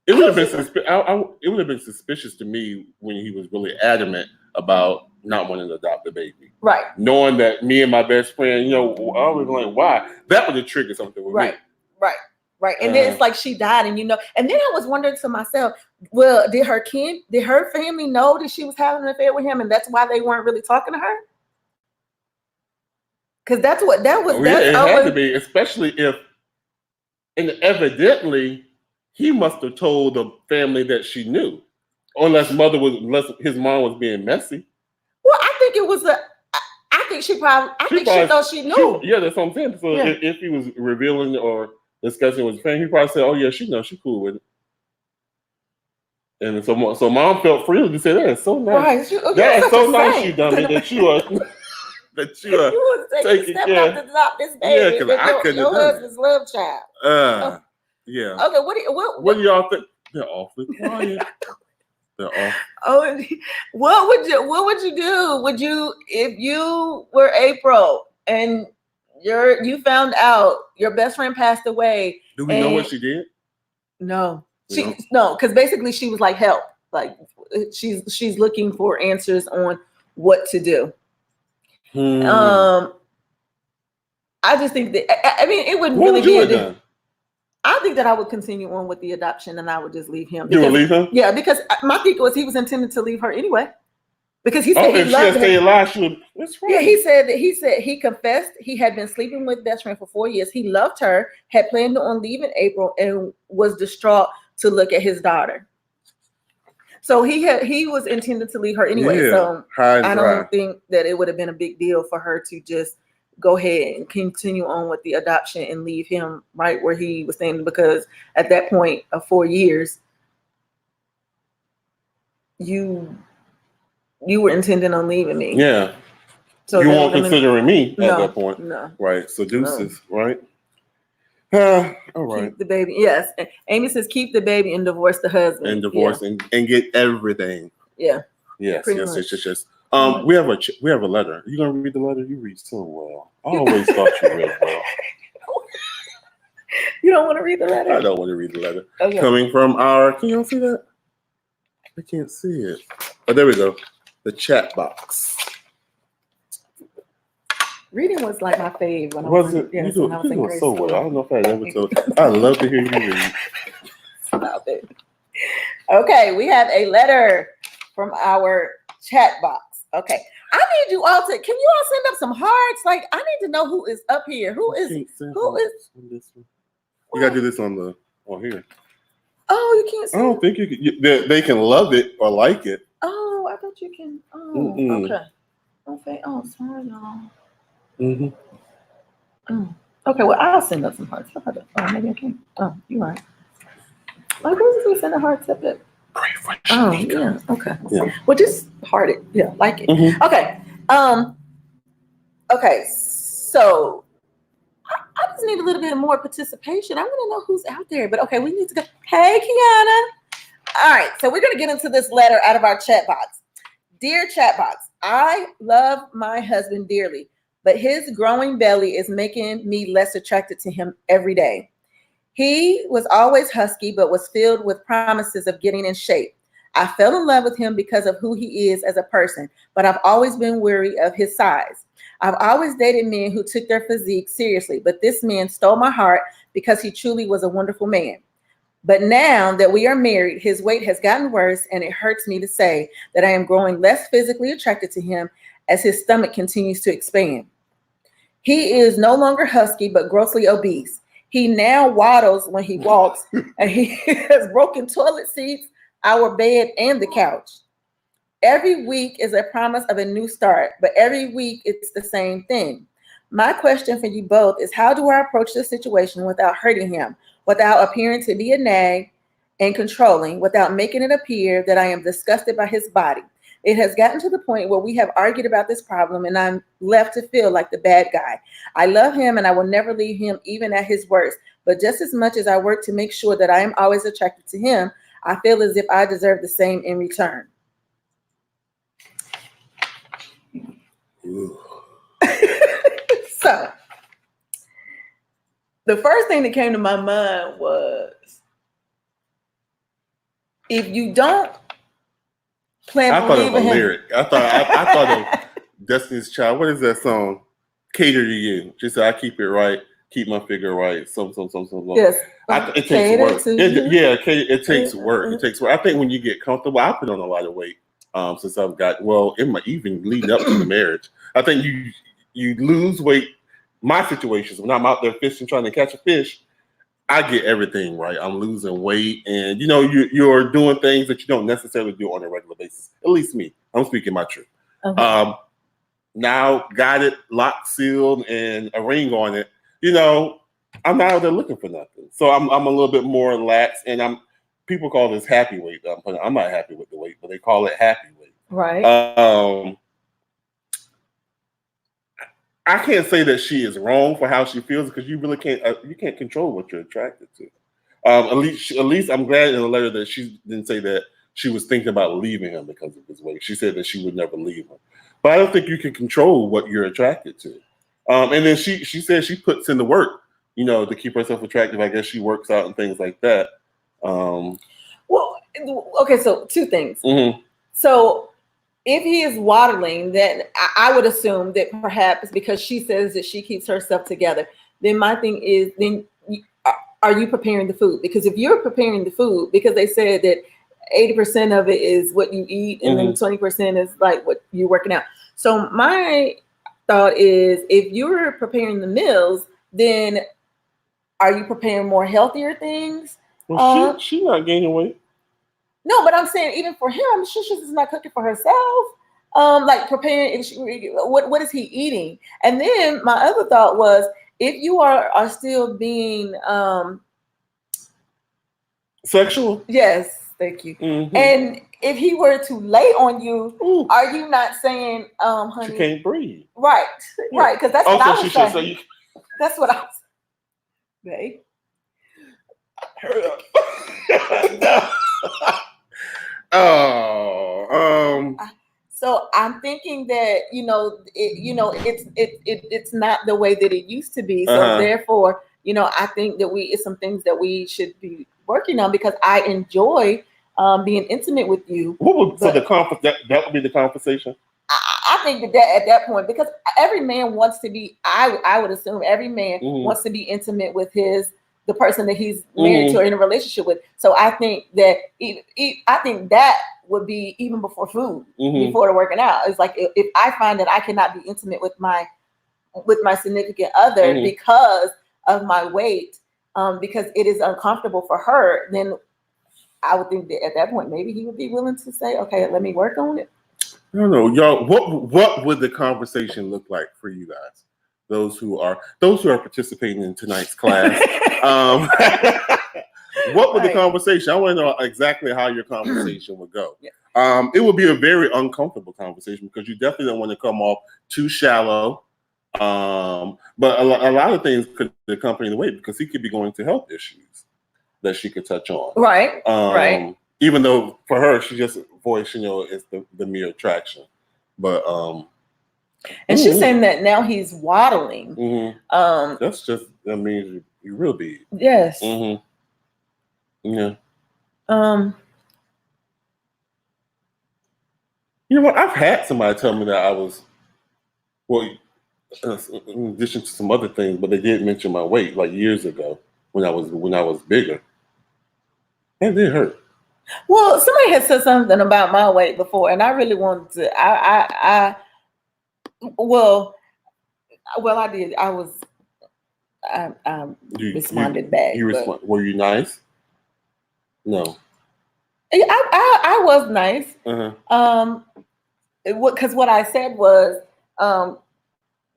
it would have been it would have been suspicious to me when he was really adamant about not wanting to adopt the baby. Right. Knowing that me and my best friend, I was like, why? That would have triggered something with me. Right. And then it's like she died, and and then I was wondering to myself, well, did her family know that she was having an affair with him, and that's why they weren't really talking to her? Because that was. It had to be, especially if, and evidently, he must have told the family that she knew, Unless his mom was being messy. Well, I think it was I think she thought she knew. Yeah, that's what I'm saying. So if he was revealing or discussing with his family, he probably said, "Oh yeah, she knows, she cool with it." And so mom felt free to say that. It's so nice. Right. That is so nice, you dummy, that you are was taking a step out to adopt this baby. Yeah, because I couldn't your husband's love child. Yeah. Okay, what do y'all think? They're awfully quiet. They're awful. Oh, what would you do? Would you, if you were April and you found out your best friend passed away? Do we know what she did? No. Because basically she was like, help. Like she's looking for answers on what to do. I just think that it wouldn't really be I think that I would continue on with the adoption and I would just leave him. You would leave him? Yeah, because my thinking was he was intended to leave her anyway. Because he said he loved her. That's right. Yeah, he said he confessed he had been sleeping with best friend for 4 years. He loved her, had planned on leaving April, and was distraught to look at his daughter. So he was intended to leave her anyway. Yeah, so I don't think that it would have been a big deal for her to just go ahead and continue on with the adoption and leave him right where he was standing, because at that point of 4 years, you were intending on leaving me. Yeah. So you weren't considering me at that point. No. Right. So deuces, right? All right. Keep the baby. Yes. Amy says keep the baby and divorce the husband. And divorce and get everything. Yeah. Yes. We have a letter. You gonna read the letter? You read so well. I always thought you read well. You don't want to read the letter? I don't want to read the letter. Okay. Coming from can y'all see that? I can't see it. Oh, there we go. The chat box. Reading was like my fave when I was in grade school. So well. I don't know if I ever told you. I love to hear you read. Stop it. Okay, we have a letter from our chat box. Okay. I need you all can you all send up some hearts? Like, I need to know who is up here. Who is this one? You gotta do this on here. Oh, you can't see. I don't think you can. They can love it or like it. Oh, I thought you can. Oh, okay. Okay. Oh, sorry, y'all. Okay, well, I'll send up some hearts. Oh, maybe I can. Oh, you're right. Like, who's we send the hearts up at? Pray for yeah. Okay. Yeah. Well, just heart it. Yeah, like it. Okay. Okay. So I just need a little bit more participation. I want to know who's out there. But okay, we need to go. Hey, Kiana. All right. So we're gonna get into this letter out of our chat box. Dear chat box, I love my husband dearly, but his growing belly is making me less attracted to him every day. He was always husky, but was filled with promises of getting in shape. I fell in love with him because of who he is as a person, but I've always been wary of his size. I've always dated men who took their physique seriously, but this man stole my heart because he truly was a wonderful man. But now that we are married, his weight has gotten worse, and it hurts me to say that I am growing less physically attracted to him as his stomach continues to expand. He is no longer husky, but grossly obese. He now waddles when he walks, and he has broken toilet seats, our bed, and the couch. Every week is a promise of a new start, but every week it's the same thing. My question for you both is, how do I approach this situation without hurting him, without appearing to be a nag and controlling, without making it appear that I am disgusted by his body? It has gotten to the point where we have argued about this problem, and I'm left to feel like the bad guy. I love him, and I will never leave him even at his worst. But just as much as I work to make sure that I am always attracted to him, I feel as if I deserve the same in return. So, the first thing that came to my mind was, if you don't plan on leaving him. I thought of a lyric. I thought of Destiny's Child. What is that song? Cater to you. Just so I keep it right, keep my figure right. Some. Yes. It takes work. It takes work. It takes work. I think when you get comfortable, I put on a lot of weight since I've got, even leading up to the marriage. I think you lose weight. My situation is when I'm out there fishing, trying to catch a fish, I get everything right. I'm losing weight, and you're doing things that you don't necessarily do on a regular basis. At least me. I'm speaking my truth. Okay. Now got it locked, sealed, and a ring on it. I'm not out there looking for nothing. So I'm a little bit more lax, and people call this happy weight. I'm not happy with the weight, but they call it happy weight. Right. I can't say that she is wrong for how she feels because you really can't. You can't control what you're attracted to. At least I'm glad in the letter that she didn't say that she was thinking about leaving him because of his weight. She said that she would never leave him. But I don't think you can control what you're attracted to. And then she said she puts in the work, to keep herself attractive. I guess she works out and things like that. Well, okay, so two things. Mm-hmm. So if he is waddling, then I would assume that perhaps because she says that she keeps herself together, then my thing is, are you preparing the food? Because if you're preparing the food, because they said that 80% of it is what you eat, and then 20% is like what you're working out. So my thought is, if you're preparing the meals, then are you preparing more healthier things? Well, she's not gaining weight. No, but I'm saying even for him, she's not cooking for herself. Like preparing. What is he eating? And then my other thought was, if you are still being sexual. Yes, thank you. Mm-hmm. And if he were to lay on you, are you not saying, honey, she can't breathe? Right, yeah. Right, because that's what I was saying. So you... That's what I was saying. Babe. So I'm thinking that it's not the way that it used to be. So therefore, I think that it's some things that we should be working on, because I enjoy being intimate with you. So that would be the conversation. I think that at that point, because every man wants to be. I would assume every man wants to be intimate with the person that he's married to or in a relationship with. So I think that that would be even before food, before the working out. It's like if I find that I cannot be intimate with my significant other because of my weight, because it is uncomfortable for her, then I would think that at that point maybe he would be willing to say, okay, let me work on it. I don't know, y'all. What would the conversation look like for you guys? Those who are participating in tonight's class. What would the conversation? I want to know exactly how your conversation would go. Yeah. It would be a very uncomfortable conversation because you definitely don't want to come off too shallow. But a lot of things could accompany the weight, because he could be going to health issues that she could touch on. Right. Right. Even though for her, she just voiced, it's the mere attraction. But and she's saying that now he's waddling. That's just, that means you real big. Yes. Yeah. You know what? I've had somebody tell me that I was, well, in addition to some other things, but they did mention my weight like years ago when I was bigger. And it hurt. Well, somebody had said something about my weight before, and I really wanted to. I did. I responded back. Were you nice? No. I was nice. Because what I said was,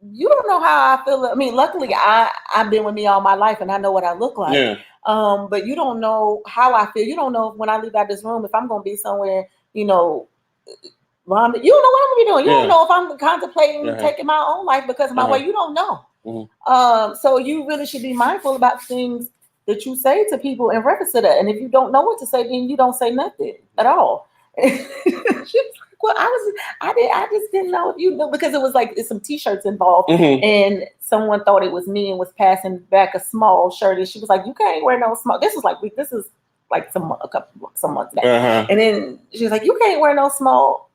you don't know how I feel. I mean, luckily I've been with me all my life and I know what I look like. Yeah. But you don't know how I feel. You don't know when I leave out this room if I'm going to be somewhere, you don't know what I'm going to be doing. You don't know if I'm contemplating taking my own life because of my weight. You don't know. So you really should be mindful about things that you say to people in reference to that. And if you don't know what to say, then you don't say nothing at all. Well, I just didn't know if you know, because it was like some T-shirts involved, and someone thought it was me and was passing back a small shirt, and she was like, "You can't wear no small." This is like some months back, and then she was like, "You can't wear no small."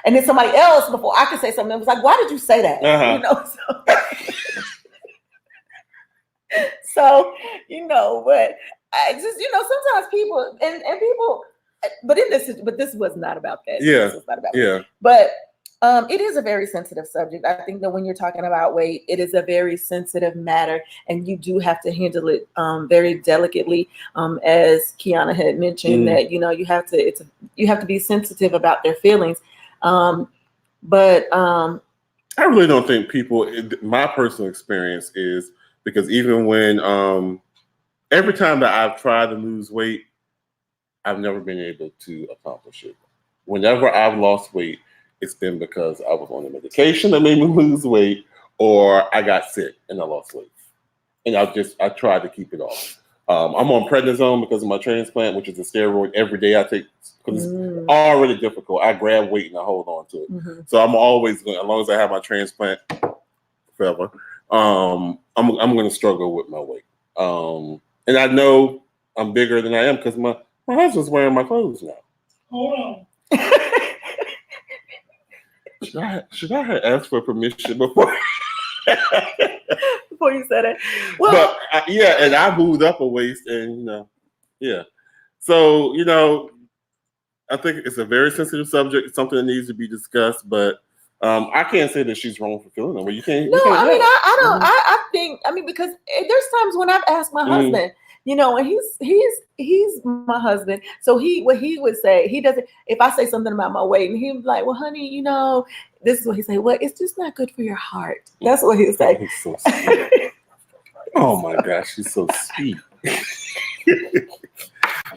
And then somebody else before I could say something was like, "Why did you say that?" So but I just sometimes people and people. But this was not about that. Yeah. This was not about yeah. that. But It is a very sensitive subject. I think that when you're talking about weight, it is a very sensitive matter, and you do have to handle it very delicately. As Kiana had mentioned, that you have to be sensitive about their feelings. But I really don't think people. My personal experience is because even when every time that I've tried to lose weight, I've never been able to accomplish it. Whenever I've lost weight, it's been because I was on a medication that made me lose weight, or I got sick and I lost weight. And I tried to keep it off. I'm on prednisone because of my transplant, which is a steroid every day I take because it's already difficult. I grab weight and I hold on to it. Mm-hmm. So I'm always going, as long as I have my transplant forever, I'm going to struggle with my weight. And I know I'm bigger than I am because my husband's wearing my clothes now. Hold on. Should I have asked for permission before? Before you said it. Well, but and I moved up a waist, and So I think it's a very sensitive subject. It's something that needs to be discussed. But I can't say that she's wrong for feeling that way. You can't. No, I mean I don't. Mm-hmm. I think because there's times when I've asked my husband. And he's my husband. So what he would say, he doesn't, if I say something about my weight and he's like, well, honey, this is what he say. Well, it's just not good for your heart. That's what he say. He's so sweet. Oh my gosh, he's so sweet.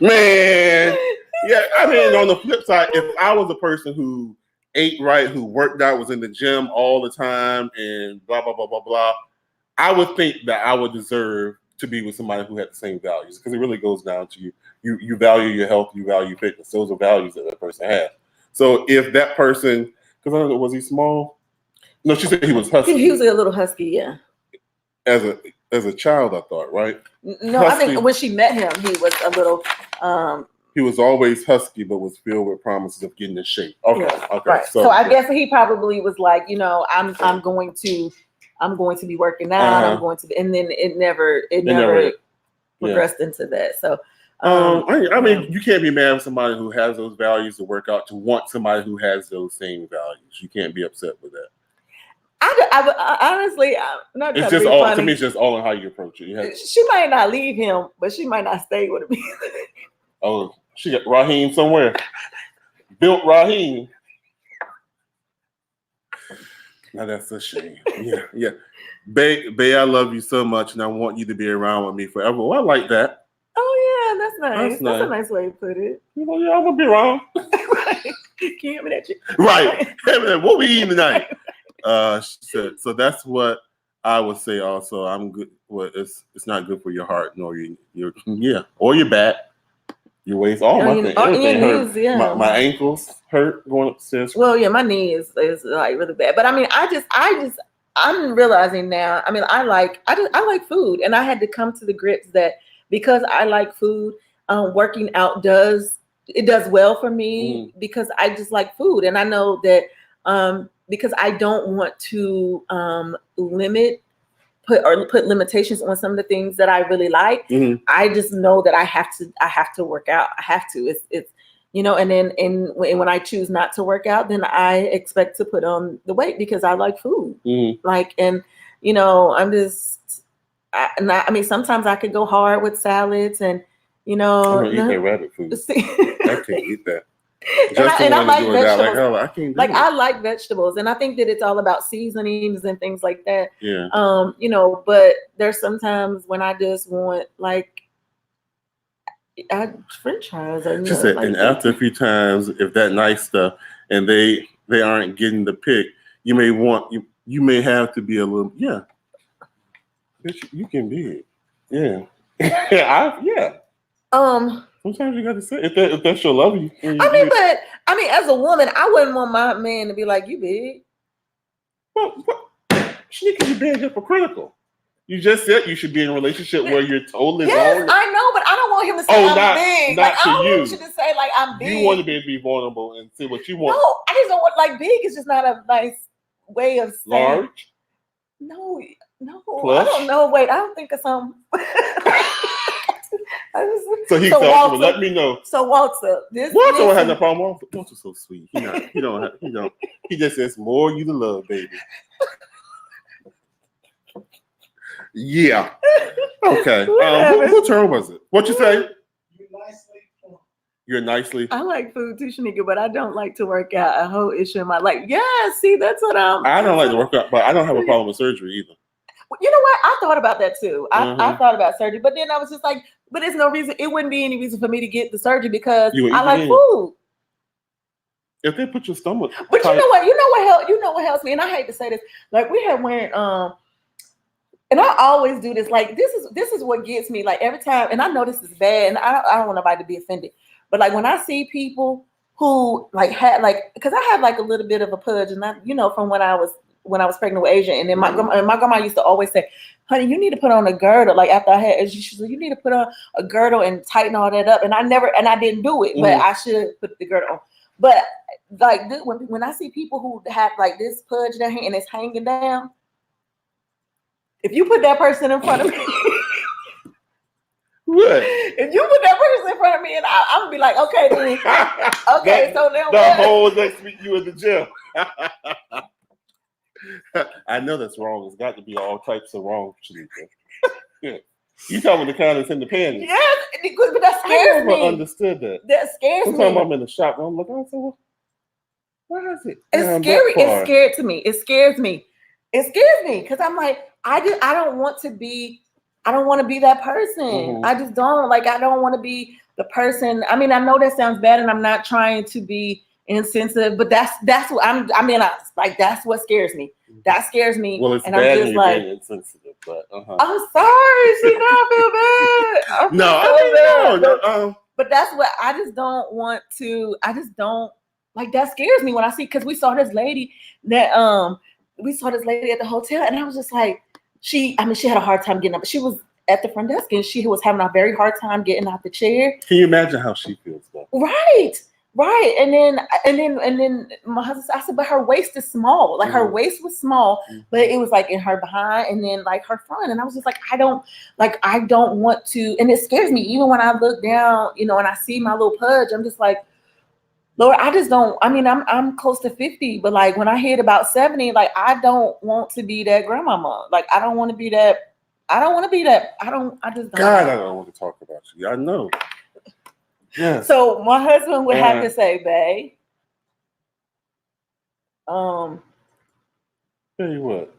Man. Yeah, I mean, on the flip side, if I was a person who ate right, who worked out, was in the gym all the time and blah, blah, blah, blah, blah, I would think that I would deserve to be with somebody who had the same values, because it really goes down to you value your health, you value fitness. Those are values that person has. So if that person, because I don't know, was he small? No, she said he was husky. He was a little husky, yeah. As a child, I thought, right? No, husky. I think when she met him, he was a little. He was always husky, but was filled with promises of getting in shape. Okay, yeah, okay. Right. So I guess he probably was like, I'm going to be working out. I'm going to, and then it never progressed into that. So, I mean, you can't be mad with somebody who has those values to work out, to want somebody who has those same values. You can't be upset with that. I honestly, not. It's just all to me. It's just all in how you approach it. She might not leave him, but she might not stay with him. Oh, she got Raheem somewhere. Built Raheem. Now that's a shame. Yeah. Bae, I love you so much, and I want you to be around with me forever. Well, I like that. Oh yeah, that's nice. That's a nice way to put it. Yeah, I'm gonna be around. Right. Can you hear me that? Right. Hey, man, what we eating tonight? So that's what I would say. Also, I'm good. Well, it's not good for your heart, nor your or your back. Your waist, everything hurt. Knees, yeah. My ankles hurt going upstairs. Well, yeah, my knee is like really bad. But I mean, I'm realizing now. I mean, I like food, and I had to come to the grips that because I like food, working out does well for me because I just like food, and I know that because I don't want to put limitations on some of the things that I really like. I just know that I have to work out. I have to. It's and then when I choose not to work out, then I expect to put on the weight because I like food. I'm just. I mean, sometimes I could go hard with salads, and I'm gonna eat that rabbit food. I can't eat that. And I like vegetables. I can't do I like vegetables, and I think that it's all about seasonings and things like that. Yeah. But there's sometimes when I just want French fries. She said, and after a few times, if that nice stuff and they aren't getting the pick, you may have to be a little You can be it. Yeah. Sometimes you got to say if that's your love you. I mean, as a woman, I wouldn't want my man to be like, you big. Well, she can be being hypocritical. You just said you should be in a relationship where you're totally wrong. I know, but I don't want him to say I'm big. Not to I don't you. want you to say I'm big. You want to be vulnerable and say what you want. No, I just don't want big is just not a nice way of saying. Large? No. Plush? I don't know. Wait, I don't think of some. So he thought, let me know. So Walter, Walter don't have no problem. Walter's so sweet. He just says more you to love, baby. Yeah. Okay. Who turn was it? What you say? You're nicely. I like food too, Shanika, but I don't like to work out. A whole issue in my life. Yeah, see, that's what I don't like to work out, but I don't have a problem with surgery either. You know what? I thought about that too. I thought about surgery, but then I was just like, but there's no reason. It wouldn't be any reason for me to get the surgery because I like food. If they put your stomach, but you know what helps me, and I hate to say this, like we had went and I always do this. Like this is what gets me. Like every time, and I know this is bad, and I don't want nobody to be offended. But like when I see people who like had like, because I had like a little bit of a pudge, and from when I was pregnant with Asia, and then my grandma used to always say, "Honey, you need to put on a girdle." Like after I had Asia, she said, "You need to put on a girdle and tighten all that up." And I didn't do it, but I should put the girdle on. But like when I see people who have like this pudge down here and it's hanging down, if you put that person in front of me. What? If you put that person in front of me, and I'm gonna be like, okay, then, okay, so then the whole next week you in the gym. I know that's wrong. It's got to be all types of wrong, Shanika. Yeah. You talking the kind that's in the panties? Yes, but that scares me. I never understood that. That scares me. Sometimes I'm in the shop and I'm like, well, what is it? It's scary. It's scared to me. It scares me. It scares me because I'm like, I don't want to be that person. Mm-hmm. I just don't like. I don't want to be the person. I mean, I know that sounds bad, and I'm not trying to be insensitive, but that's what that's what scares me. That scares me. Well, it's and bad I'm just like insensitive, but I'm sorry. See, now I feel bad. No. But that's what I just don't want to. I just don't like. That scares me when I see, because we saw this lady at the hotel, and I was just like. She had a hard time getting up. She was at the front desk and she was having a very hard time getting out the chair. Can you imagine how she feels though? Right. And then my husband, I said, but her waist is small. Like her waist was small, but it was like in her behind and then like her front. And I was just like, I don't want to. And it scares me. Even when I look down, and I see my little pudge, I'm just like, Lord, I just don't. I mean, I'm close to 50, but like when I hit about 70, like I don't want to be that grandmama. Like I don't want to be that. I just don't. God, I don't want to talk about you. I know. Yeah. So my husband would have to say, babe. Tell you what.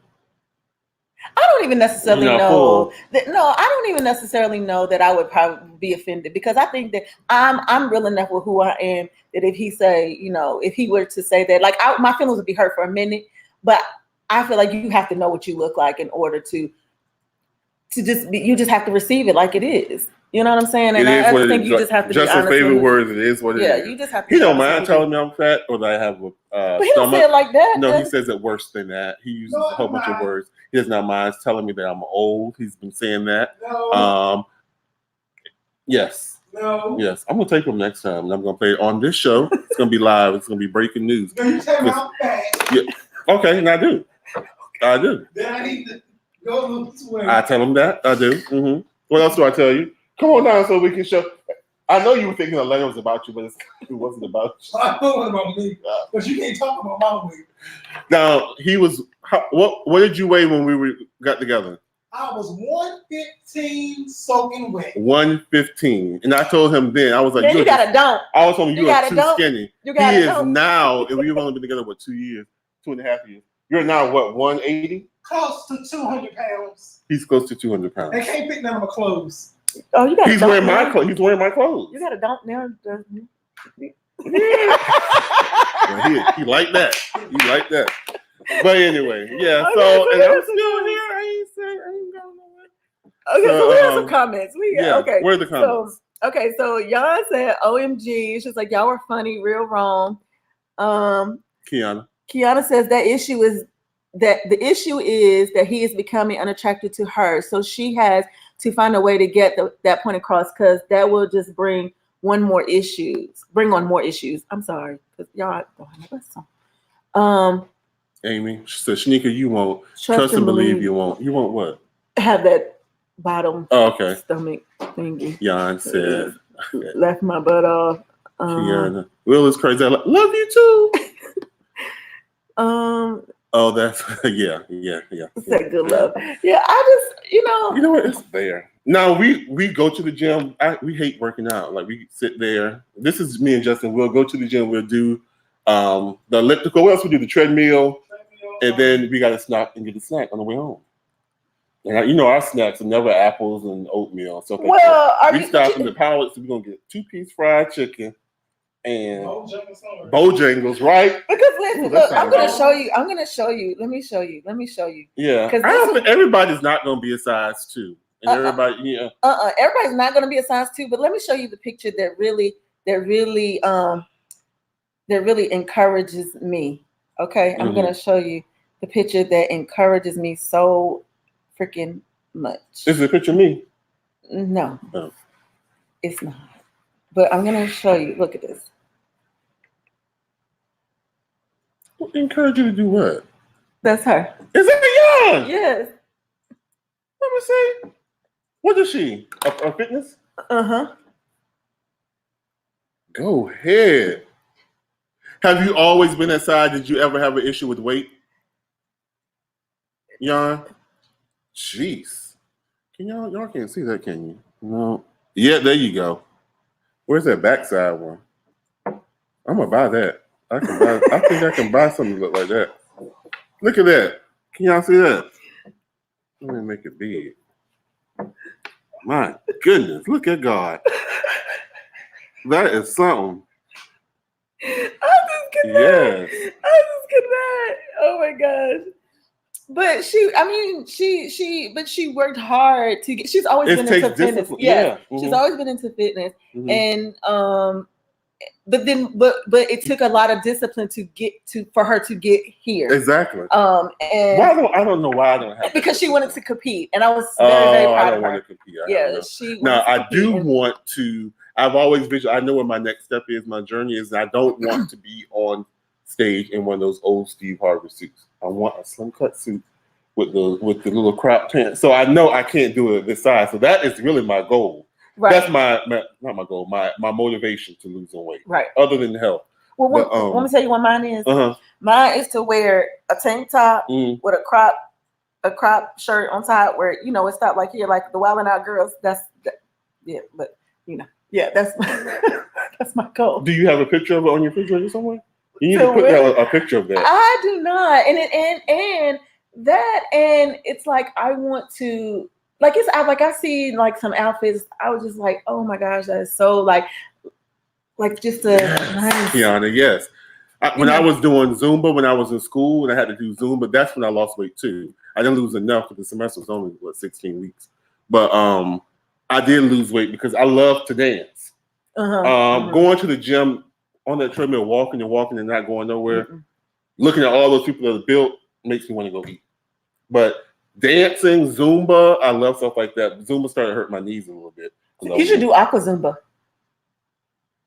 I don't even necessarily know that. No, I don't even necessarily know that I would probably be offended because I think that I'm real enough with who I am that if he say, if he were to say that, like my feelings would be hurt for a minute, but I feel like you have to know what you look like in order to you just have to receive it like it is. You know what I'm saying? And I think you just have to just be honest. Just favorite words, it is what it is. Yeah, you just have to. He don't mind telling me I'm fat or that I have a but he don't say it like that. No, he says it worse than that. He uses a whole bunch of words. He does not mind telling me that I'm old. He's been saying that. No. Yes. No. Yes. I'm gonna take him next time and I'm gonna play it on this show. It's gonna be live. It's gonna be breaking news. You tell me I'm fat. Yeah. Okay, and I do. I do. Then I need to go this way. I tell him that. I do. Mm-hmm. What else do I tell you? Come on down so we can show. I know you were thinking the letter was about you, but it wasn't about you. I know it about me, but you can't talk about my weight. Now, what did you weigh when we got together? I was 115 soaking wet. 115. And I told him then, I was like, you got a dump. I was telling you are too skinny. You got he is now, and we've only been together, 2 years, 2.5 years. You're now, 180? Close to 200 pounds. He's close to 200 pounds. They can't pick none of my clothes. Oh, you got. He's wearing my clothes. He's wearing my clothes. You got a dump now. Well, he like that. He like that. But anyway, yeah. Okay, so and I'm still here. I ain't going nowhere. Okay, so we have some comments. Okay. Where are the comments? So Jan said, "OMG," she's like, "Y'all were funny, real wrong." Kiana says the issue is that he is becoming unattracted to her, so she has to find a way to get that point across, because that will just bring on more issues. I'm sorry, because y'all don't have that song. Amy, she said, Shanika, you won't trust and believe you won't. You won't what? Have that bottom stomach. thingy. Jan said, left my butt off. Kiana. Will is crazy. I love you too. Oh, that's yeah. It's that good love. Yeah, I just, you know what? It's there. Now we go to the gym. We hate working out. Like we sit there. This is me and Justin. We'll go to the gym. We'll do the elliptical. What else we do? The treadmill, and then we got to stop and get a snack on the way home. And our snacks are never apples and oatmeal. So we stop in the Palace. So we're gonna get 2-piece fried chicken and Bojangles, right? Because listen, look, I'm gonna show you. Let me show you. Yeah, I don't think everybody's not gonna be a size 2, and everybody, everybody's not gonna be a size 2. But let me show you the picture that really encourages me. Okay, I'm gonna show you the picture that encourages me so freaking much. Is it a picture of me? No, it's not. But I'm gonna show you. Look at this. Encourage you to do what? That's her. Is that young? Yes. Let me see. What is she? A fitness? Go ahead. Have you always been that size? Did you ever have an issue with weight? Jan? Jeez. Y'all can't see that, can you? No. Yeah, there you go. Where's that backside one? I'm gonna buy that. I think I can buy something that look like that. Look at that. Can y'all see that? Let me make it big. My goodness, look at God. That is something. I just cannot. Oh my gosh. But she worked hard to get. She's always been into fitness. Yeah, she's always been into fitness, and but it took a lot of discipline for her to get here. Exactly. And I don't know why I don't have because she wanted to compete, and I was very proud I don't of her. want to compete. I do want to. I've always I know what my next step is. My journey is. And I don't want to be on stage in one of those old Steve Harvey suits. I want a slim cut suit with the little crop pants. So I know I can't do it this size. So that is really my goal. Right. That's not my goal. My motivation to lose some weight. Right. Other than health. Well, let me tell you what mine is. Mine is to wear a tank top with a crop shirt on top where it stopped like here, like the Wildin' Out Girls. That's that's my goal. Do you have a picture of it on your refrigerator somewhere? You need to put a picture of that. I do not, and it's like I want to I see like some outfits. I was just like, oh my gosh, that is so like just a nice. Kiana, yes. When I was doing Zumba, when I was in school and I had to do Zumba, that's when I lost weight too. I didn't lose enough because the semester was only 16 weeks, but I did lose weight because I love to dance. Going to the gym on that treadmill, walking and not going nowhere, looking at all those people that are built makes me want to go eat. But dancing, Zumba, I love stuff like that. Zumba started to hurt my knees a little bit. You should do aqua Zumba.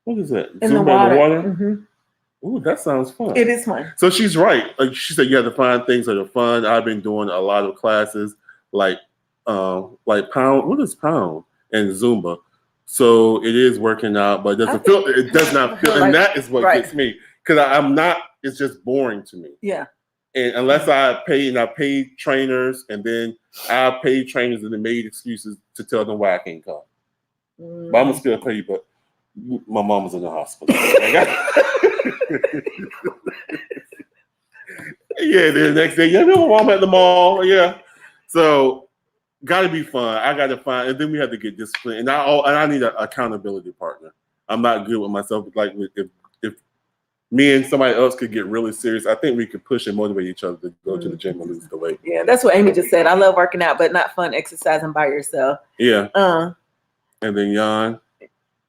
What is that? In Zumba the water. In the water? Ooh, that sounds fun. It is fun. So she's right. Like she said, you have to find things that are fun. I've been doing a lot of classes like pound. What is pound? And Zumba. So it is working out, but it doesn't feel. It does not feel, and that is what gets me because I'm not. It's just boring to me. Yeah. And unless I paid trainers, and then I paid trainers and then made excuses to tell them why I can't come. But I'm gonna still pay you. But my mom was in the hospital. Yeah. The next day, my mom at the mall. Yeah. So. Got to be fun. I got to find, and then we have to get disciplined. And I need an accountability partner. I'm not good with myself. Like if me and somebody else could get really serious, I think we could push and motivate each other to go to the gym and lose the weight. Yeah, that's what Amy just said. I love working out, but not fun exercising by yourself. Yeah. And then Jan.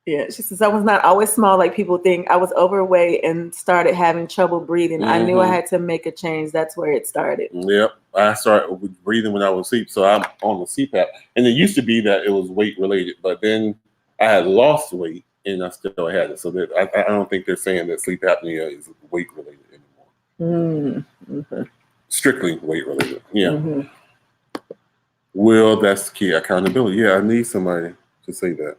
Yeah, she says I was not always small like people think. I was overweight and started having trouble breathing. I knew I had to make a change. That's where it started. Yep. I started with breathing when I was asleep, so I'm on the CPAP. And it used to be that it was weight related, but then I had lost weight and I still had it. So that I don't think they're saying that sleep apnea is weight related anymore. Strictly weight related. Yeah. Well, that's the key. Accountability. Yeah, I need somebody. to say that.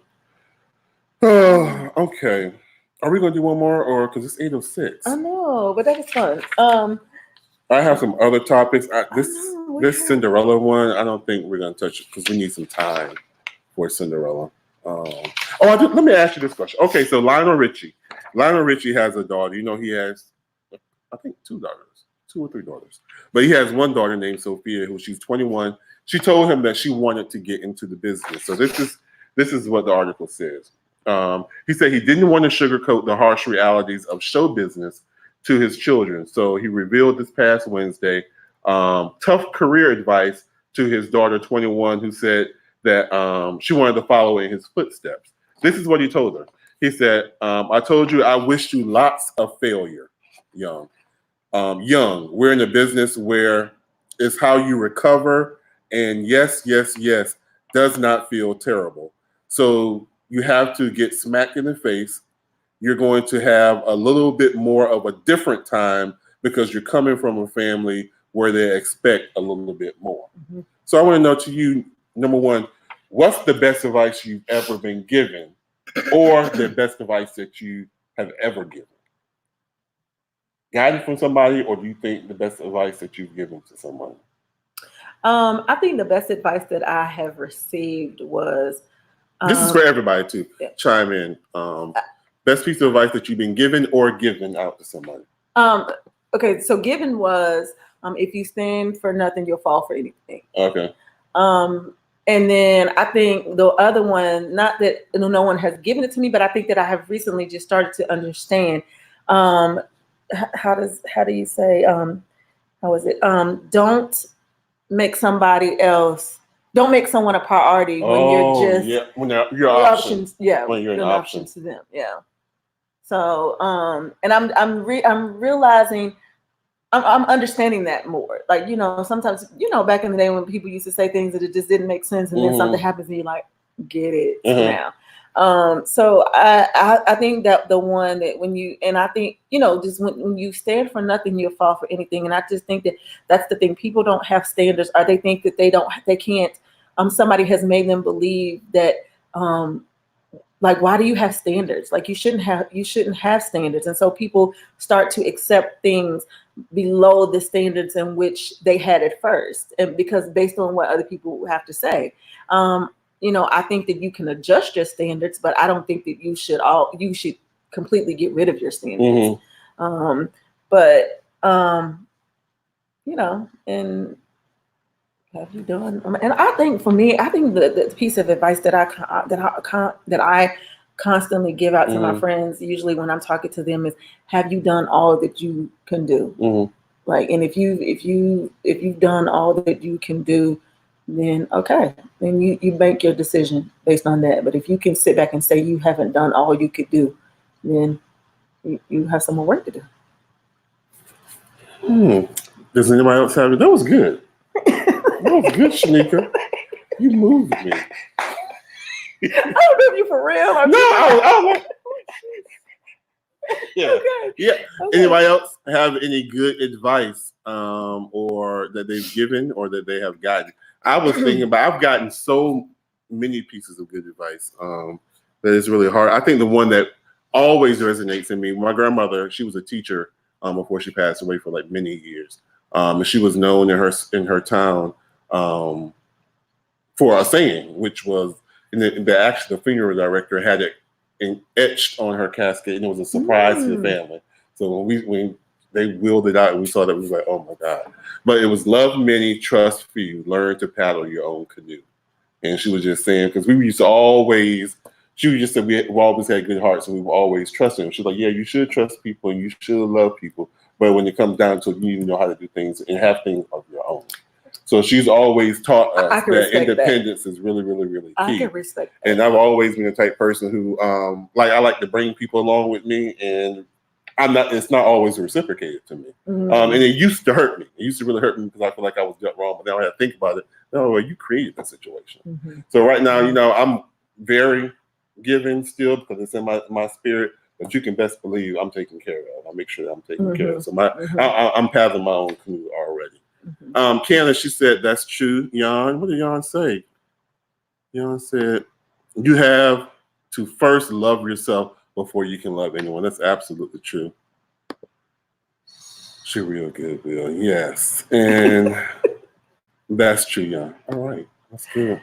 Oh, okay. Are we gonna do one more, or because it's 8:06? I know, but that was fun. I have some other topics. This Cinderella one, I don't think we're gonna touch it because we need some time for Cinderella. Let me ask you this question. Okay, so Lionel Richie has a daughter. You know, he has, I think, 2 or 3 daughters, but he has one daughter named Sophia, who she's 21. She told him that she wanted to get into the business. So this is what the article says. He said he didn't want to sugarcoat the harsh realities of show business to his children. So he revealed this past Wednesday tough career advice to his daughter, 21, who said that she wanted to follow in his footsteps. This is what he told her. He said, I told you I wished you lots of failure, young. We're in a business where it's how you recover, and yes, does not feel terrible. So you have to get smacked in the face. You're going to have a little bit more of a different time because you're coming from a family where they expect a little bit more. Mm-hmm. So I want to know to you, number one, what's the best advice you've ever been given, or the best advice that you have ever given? Guided from somebody, or do you think the best advice that you've given to someone? I think the best advice that I have received was... this is for everybody to chime in. Best piece of advice that you've been given or given out to somebody. Okay, so given was, if you stand for nothing, you'll fall for anything. Okay. And then I think the other one, not that no one has given it to me, but I think that I have recently just started to understand. How do you say? How is it? Don't make somebody else. Don't make someone a priority when you're just when your options. Yeah, when you're an option to them. Yeah. So and I'm realizing. I'm understanding that more. Like, you know, sometimes, you know, back in the day when people used to say things that it just didn't make sense, and then something happens and you're like, get it now. So I think that the one that I think, you know, just when you stand for nothing, you'll fall for anything. And I just think that that's the thing. People don't have standards, or they think that they can't. Somebody has made them believe that, like, why do you have standards? Like, you shouldn't have standards. And so people start to accept things below the standards in which they had at first. And because based on what other people have to say, you know, I think that you can adjust your standards, but I don't think that you should completely get rid of your standards. But you know, and have you done? And I think for me, I think the piece of advice that I constantly give out to my friends, usually when I'm talking to them, is, have you done all that you can do? Like, and if you've done all that you can do, then okay, then you make your decision based on that. But if you can sit back and say you haven't done all you could do, then you have some more work to do. Does anybody else have it? That was good. That was good, Shanika. You moved me. I don't know if you for real. Yeah. Okay. Yeah. Okay. Anybody else have any good advice or that they've given or that they have gotten? I was thinking about, I've gotten so many pieces of good advice that it's really hard. I think the one that always resonates in me, my grandmother, she was a teacher before she passed away for like many years. And she was known in her town for a saying, which was the funeral director had it etched on her casket, and it was a surprise to the family. So when they wheeled it out and we saw that, we was like, oh my God. But it was love many, trust few, learn to paddle your own canoe. And she was just saying, because we used to always, she would just say we've always had good hearts and we've always trusted them. She's like, yeah, you should trust people and you should love people. But when it comes down to it, you need to know how to do things and have things of your own. So she's always taught us that independence is really, really, really key. I can respect that. And I've always been the type of person who, I like to bring people along with me, and it's not always reciprocated to me. And it used to hurt me. It used to really hurt me because I feel like I was done wrong. But now I have to think about it. No, well, you created that situation. So right now, you know, I'm very giving still because it's in my spirit. But you can best believe I'm taken care of. I'll make sure that I'm taken care of. So I'm paddling my own canoe already. Candace, she said, that's true. Jan, what did Jan say? Jan said, You have to first love yourself before you can love anyone. That's absolutely true. She real good, Bill. Yes. And that's true, y'all. All right. That's good.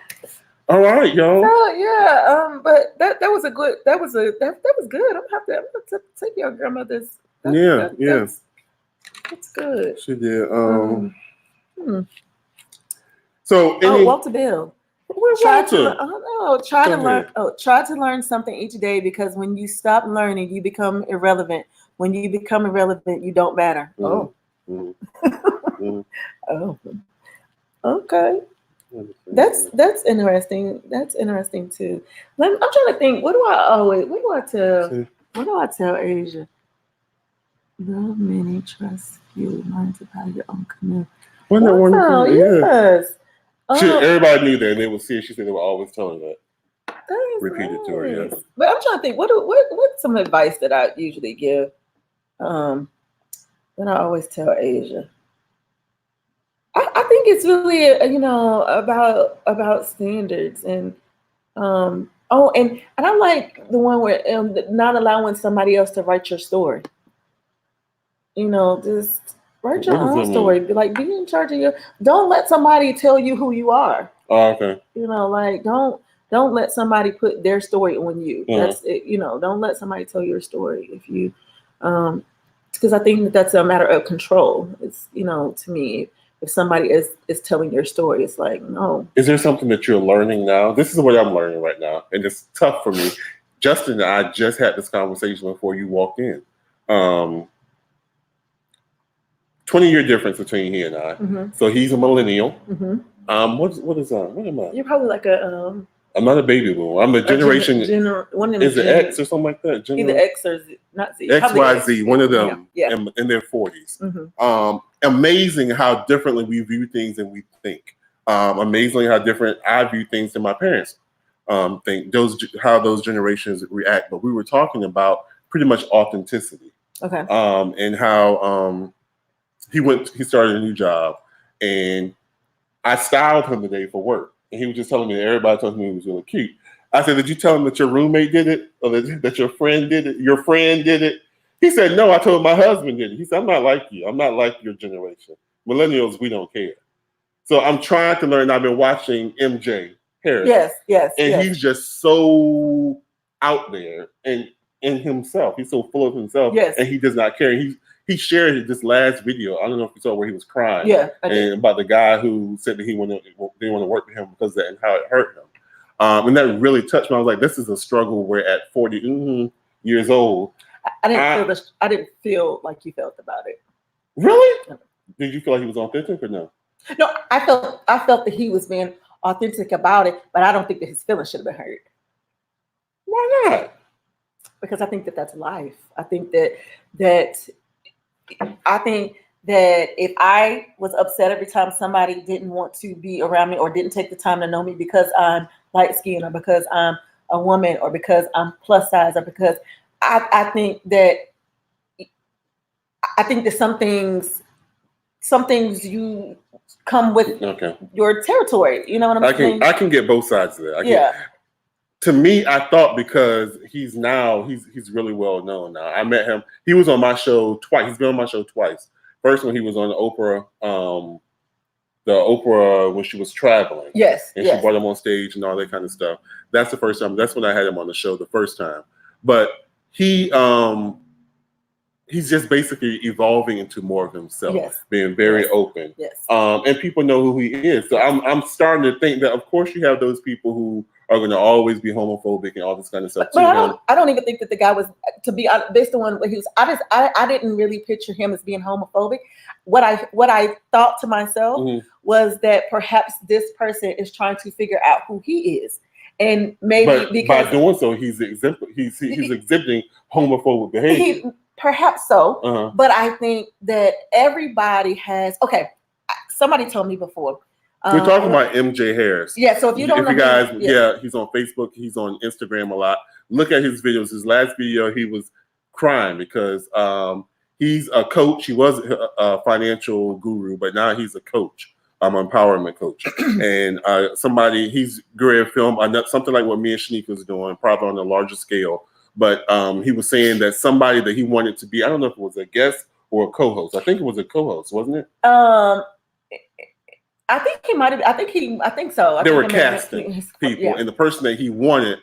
All right, y'all. Oh yeah, but that was good. I'm gonna have to take your grandmother's. That's good. She did. So Walter Bill. Try to learn something each day, because when you stop learning, you become irrelevant. When you become irrelevant, you don't matter. Oh, okay. That's interesting. That's interesting too. I'm trying to think. What do I tell Asia? Love many, trust few, learn to power your own canoe. Wasn't that wonderful? Yes. Everybody knew that, and they would see it. She said they were always telling that. Repeat it to her, yes. But I'm trying to think. What's some advice that I usually give? That I always tell Asia. I think it's really about standards and and I like the one where not allowing somebody else to write your story. Just write your own story. Like, be in charge of your. Don't let somebody tell you who you are. Oh, okay. Don't let somebody put their story on you. That's it. Don't let somebody tell your story if you, because I think that's a matter of control. It's to me. If somebody is telling your story, it's like, no. Is there something that you're learning now? This is what I'm learning right now, and it's tough for me. Justin and I just had this conversation before you walked in. 20-year difference between he and I. Mm-hmm. So he's a millennial. Mm-hmm. What is that? What am I? You're probably like a. I'm not a baby boomer. I'm a generation. Is it X or something like that? Either X or Z, not Z. X, Y, Z. One of them. Yeah. In their 40s. Mm-hmm. Amazing how differently we view things and we think. Amazingly how different I view things than my parents think. How those generations react. But we were talking about pretty much authenticity. Okay. And how he started a new job, and I styled him today for work. And he was just telling me that everybody told me he was really cute. I said, did you tell him that your roommate did it? Or that your friend did it? Your friend did it? He said, no, I told him my husband did it. He said, I'm not like you. I'm not like your generation. Millennials, we don't care. So I'm trying to learn. I've been watching MJ Harris. Yes. And he's just so out there and in himself. He's so full of himself. Yes. And he does not care. He shared this last video. I don't know if you saw where he was crying. Yeah. And about the guy who said that he didn't want to work with him because of that and how it hurt him. And that really touched me. I was like, this is a struggle where at 40 years old. I didn't feel like you felt about it. Really? No. Did you feel like he was authentic or no? No, I felt that he was being authentic about it, but I don't think that his feelings should have been hurt. Why not? Because I think that that's life. I think that if I was upset every time somebody didn't want to be around me or didn't take the time to know me because I'm light skinned or because I'm a woman or because I'm plus size or because I think that some things you come with your territory. You know what I'm saying? I can get both sides of that. To me, I thought because he's really well known now. I met him. He was on my show twice. He's been on my show twice. First when he was on the Oprah when she was traveling. Yes. And she brought him on stage and all that kind of stuff. That's the first time. That's when I had him on the show the first time. But he's just basically evolving into more of himself, being very open. Yes. And people know who he is. So I'm starting to think that of course you have those people who are going to always be homophobic and all this kind of stuff. But I don't even think that the guy was, to be honest, based on what he was. I didn't really picture him as being homophobic. What I thought to myself was that perhaps this person is trying to figure out who he is, and maybe because by doing so, he's exhibiting homophobic behavior. Perhaps so, but I think that everybody has. Okay, somebody told me before. We're talking about MJ Harris. Yeah, so if you don't know, he's on Facebook, he's on Instagram a lot. Look at his videos. His last video, he was crying because he's a coach. He was a financial guru, but now he's a coach. empowerment coach. And somebody, he's great at film, something like what me and Shanique was doing, probably on a larger scale. But he was saying that somebody that he wanted to be, I don't know if it was a guest or a co-host. I think it was a co-host, wasn't it? I think he might have. I think so. They were casting people, and the person that he wanted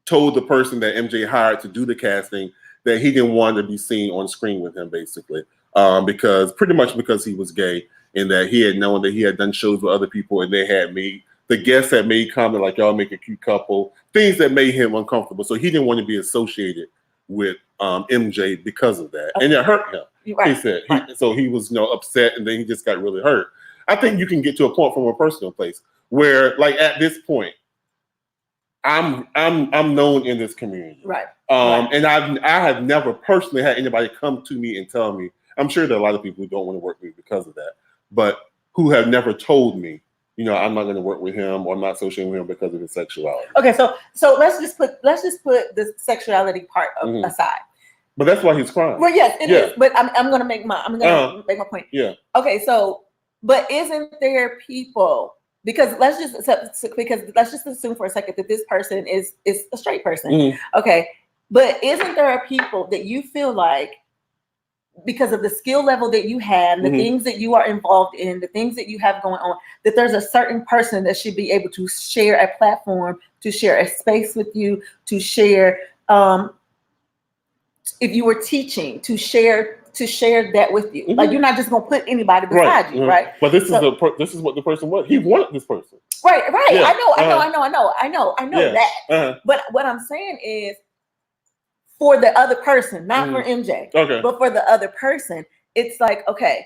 told the person that MJ hired to do the casting that he didn't want to be seen on screen with him, basically, because he was gay, and that he had known that he had done shows with other people, and the guests had made comment like, y'all make a cute couple, things that made him uncomfortable. So he didn't want to be associated with MJ because of that, and it hurt him. Right. He said so he was upset, and then he just got really hurt. I think you can get to a point from a personal place where, like, at this point, I'm known in this community, right? And I have never personally had anybody come to me and tell me. I'm sure there are a lot of people who don't want to work with me because of that, but who have never told me, I'm not going to work with him or I'm not associating with him because of his sexuality. Okay, so let's just put the sexuality part aside. But that's why he's crying. Well, yes, it is. But I'm going to make my point. Yeah. Okay, so but isn't there people? Because let's just assume for a second that this person is a straight person. Okay, but isn't there people that you feel like, because of the skill level that you have, the things that you are involved in, the things that you have going on, that there's a certain person that should be able to share a platform, to share a space with you, to share, if you were teaching, to share that with you. Like, you're not just gonna put anybody beside you, right? But this is what the person was. He wanted this person. Right. Yeah. I know that. But what I'm saying is, for the other person, not for MJ, but for the other person, it's like, okay,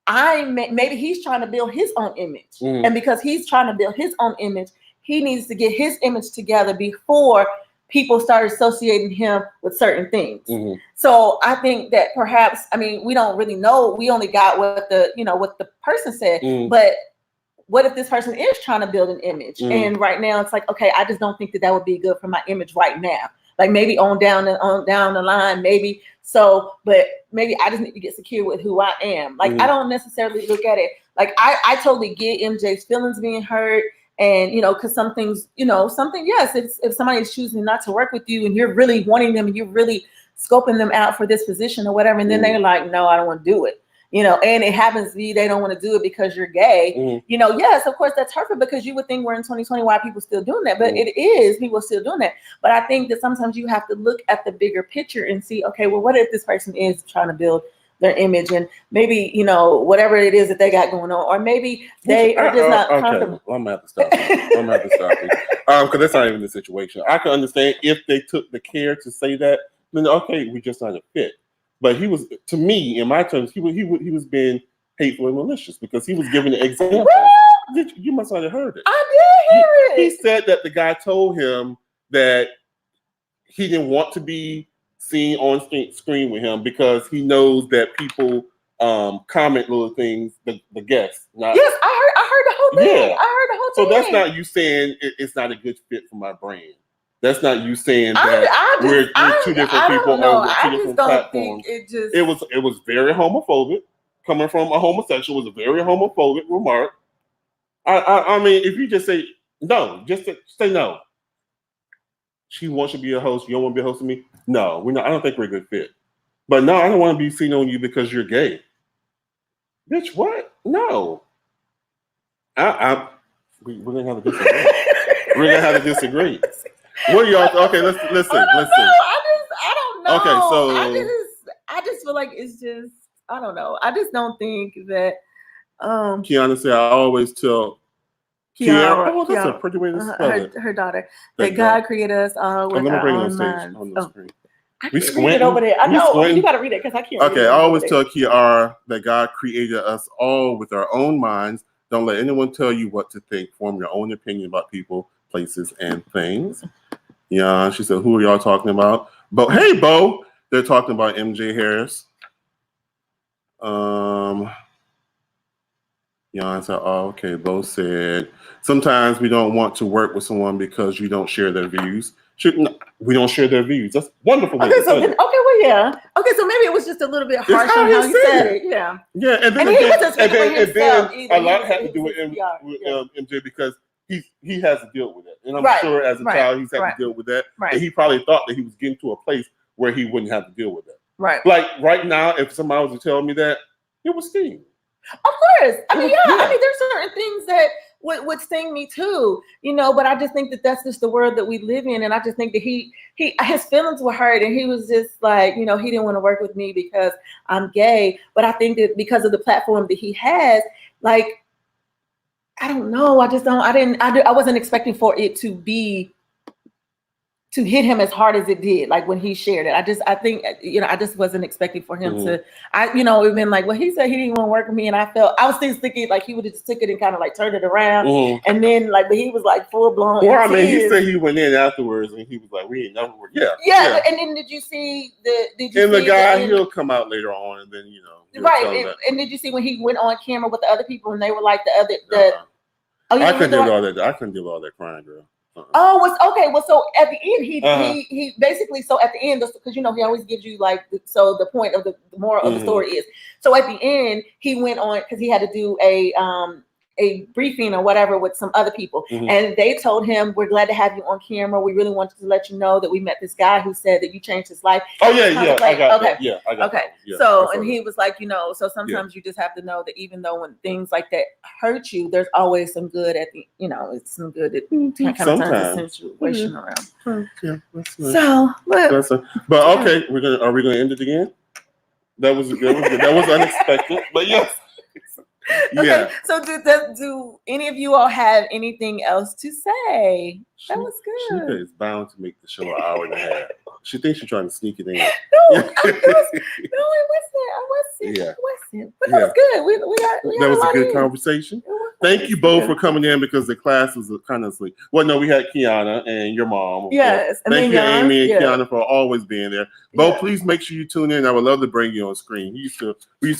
maybe he's trying to build his own image, and because he's trying to build his own image, he needs to get his image together before people start associating him with certain things. So I think that perhaps, we don't really know. We only got what the person said, but what if this person is trying to build an image? And right now it's like, okay, I just don't think that would be good for my image right now. Like, maybe on down the line, maybe so, but maybe I just need to get secure with who I am. Like, I don't necessarily look at it like I totally get MJ's feelings being hurt, and because some things, yes, if somebody is choosing not to work with you and you're really wanting them and you're really scoping them out for this position or whatever, and then they're like, no, I don't want to do it. And it happens to be they don't want to do it because you're gay. Yes, of course, that's hurtful, because you would think we're in 2020, why people still doing that, but it is, people still doing that. But I think that sometimes you have to look at the bigger picture and see, okay, well, what if this person is trying to build their image, and maybe, whatever it is that they got going on, or maybe they are just not comfortable. Well, I'm gonna have to stop you. Because that's not even the situation. I can understand if they took the care to say that, then okay, we just not a fit. But he was, to me, in my terms, he was being hateful and malicious, because he was giving an example. You must not have heard it. I did hear it. He said that the guy told him that he didn't want to be seen on screen with him because he knows that people comment little things, the guests. Yes, I heard the whole thing. Yeah. I heard the whole thing. So thing. that's not you saying it's not a good fit for my brand. That's not you saying that we're two different people on two different platforms. It was very homophobic. Coming from a homosexual, was a very homophobic remark. I mean, if you just say no, just say no. She wants to be a host. You don't want to be a host with me? No, we're not. I don't think we're a good fit. But no, I don't want to be seen on you because you're gay. Bitch, what? No. We're gonna have to disagree. We're gonna have to disagree. What are y'all? Okay, let's see. I don't know. Okay, so I just feel like it's just, I don't know. I just don't think that. Kiana said, I always tell Kiara. Oh, that's a pretty way to spell it. Her daughter. That God created us all with our own minds. On the screen. I can't read it over there. I know. You got to read it because I can't. Okay, I always tell Kiara that God created us all with our own minds. Don't let anyone tell you what to think. Form your own opinion about people, places, and things. Yeah, she said, who are y'all talking about? Bo, hey, Bo. They're talking about MJ Harris. Jan said, oh, okay. Bo said, sometimes we don't want to work with someone because you don't share their views. We don't share their views. That's wonderful. Okay, wait. yeah. Okay, so maybe it was just a little bit harsh on how he said it. Yeah. Yeah, and then a lot had to do with MJ because he has to deal with it, and I'm sure as a child he's had to deal with that, and he probably thought that he was getting to a place where he wouldn't have to deal with it. Right. Like right now, if somebody was to tell me that, it would sting. Of course. I mean, I mean, there's certain things that would sting me too, you know, but I just think that that's just the world that we live in. And I just think that his feelings were hurt and he was just like, you know, he didn't want to work with me because I'm gay. But I think that because of the platform that he has, like, I don't know. I wasn't expecting for it to hit him as hard as it did, like when he shared it. I think, you know, I just wasn't expecting for him to, you know, it been like, well, he said he didn't want to work with me. And I was still thinking like he would have just took it and kind of like turned it around. And then like, but he was like full blown. Well, I mean, he said he went in afterwards and he was like, we ain't never worked. Yeah. And then did you see the guy, he'll come out later on and then, you know. Right. And did you see when he went on camera with the other people and they were like I couldn't deal with all that. I couldn't deal with all that crying, girl. Oh, okay. Well, so at the end, he basically, so at the end, because you know he always gives you like, so the point of the moral of the story is, so at the end he went on because he had to do a briefing or whatever with some other people, and they told him, "We're glad to have you on camera. We really wanted to let you know that we met this guy who said that you changed his life." Oh yeah, I got that. Yeah, I got okay. That. Yeah, so and he was like, you know, so sometimes you just have to know that even though when things like that hurt you, there's always some good at the, you know, it's some good that kind of turns the situation around. Yeah, that's nice. So, but okay, are we gonna end it again? That was unexpected, but yes. Okay, yeah. So do any of you all have anything else to say? That was good. She is bound to make the show an hour and a half. She thinks she's trying to sneak it in. No, it wasn't. Yeah. It wasn't. But that was good. We got that was a good conversation. Thank you both for coming in because the class was kind of sleep. Well, no, we had Kiana and your mom. Yes. Thank you, Amy and Kiana, for always being there. Bo, please make sure you tune in. I would love to bring you on screen. We used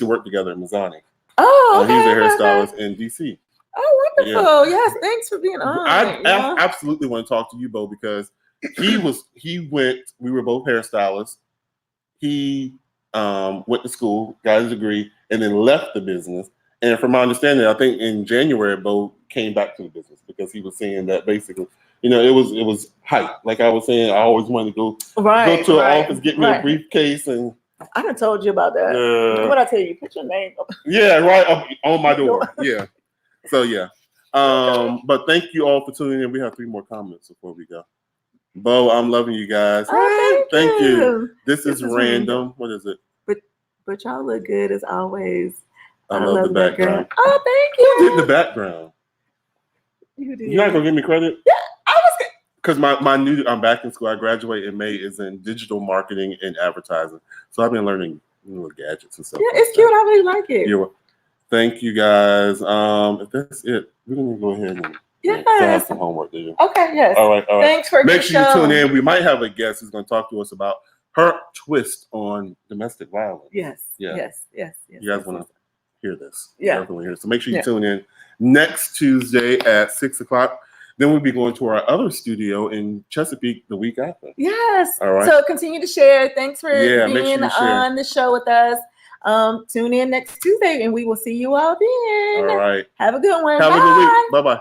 to work together in Mazzani. Oh, okay. He's a hairstylist in DC. Oh, wonderful. Yeah. Yes, thanks for being on. I absolutely want to talk to you, Bo, because we were both hairstylists. He went to school, got his degree, and then left the business. And from my understanding, I think in January, Bo came back to the business because he was saying that basically, you know, it was hype. Like I was saying, I always wanted to go to an office, get me a briefcase, and I done told you about that. What I tell you? Put your name up. Yeah, right on my door. Yeah. So yeah. But thank you all for tuning in. We have 3 more comments before we go. Bo, I'm loving you guys. Oh, thank you. This is random. What is it? But y'all look good as always. I love the background. Oh, thank you. Who did the background? You did. You're not gonna give me credit? Yeah, I was. Because I'm back in school. I graduate in May. Is in digital marketing and advertising. So I've been learning little gadgets and stuff. Yeah, it's cute. I really like it. Thank you guys. If that's it, we're gonna go ahead and have some homework to do. Okay. Yes. All right. Thanks for make sure you tune in. We might have a guest who's gonna talk to us about her twist on domestic violence. Yes. Yeah. Yes. You guys want to hear this? Yeah. Definitely hear. So make sure you tune in next Tuesday at 6:00. Then we'll be going to our other studio in Chesapeake the week after. Yes. All right. So continue to share. Thanks for being on the show with us. Tune in next Tuesday and we will see you all then. All right. Have a good one. Have a good week. Bye-bye.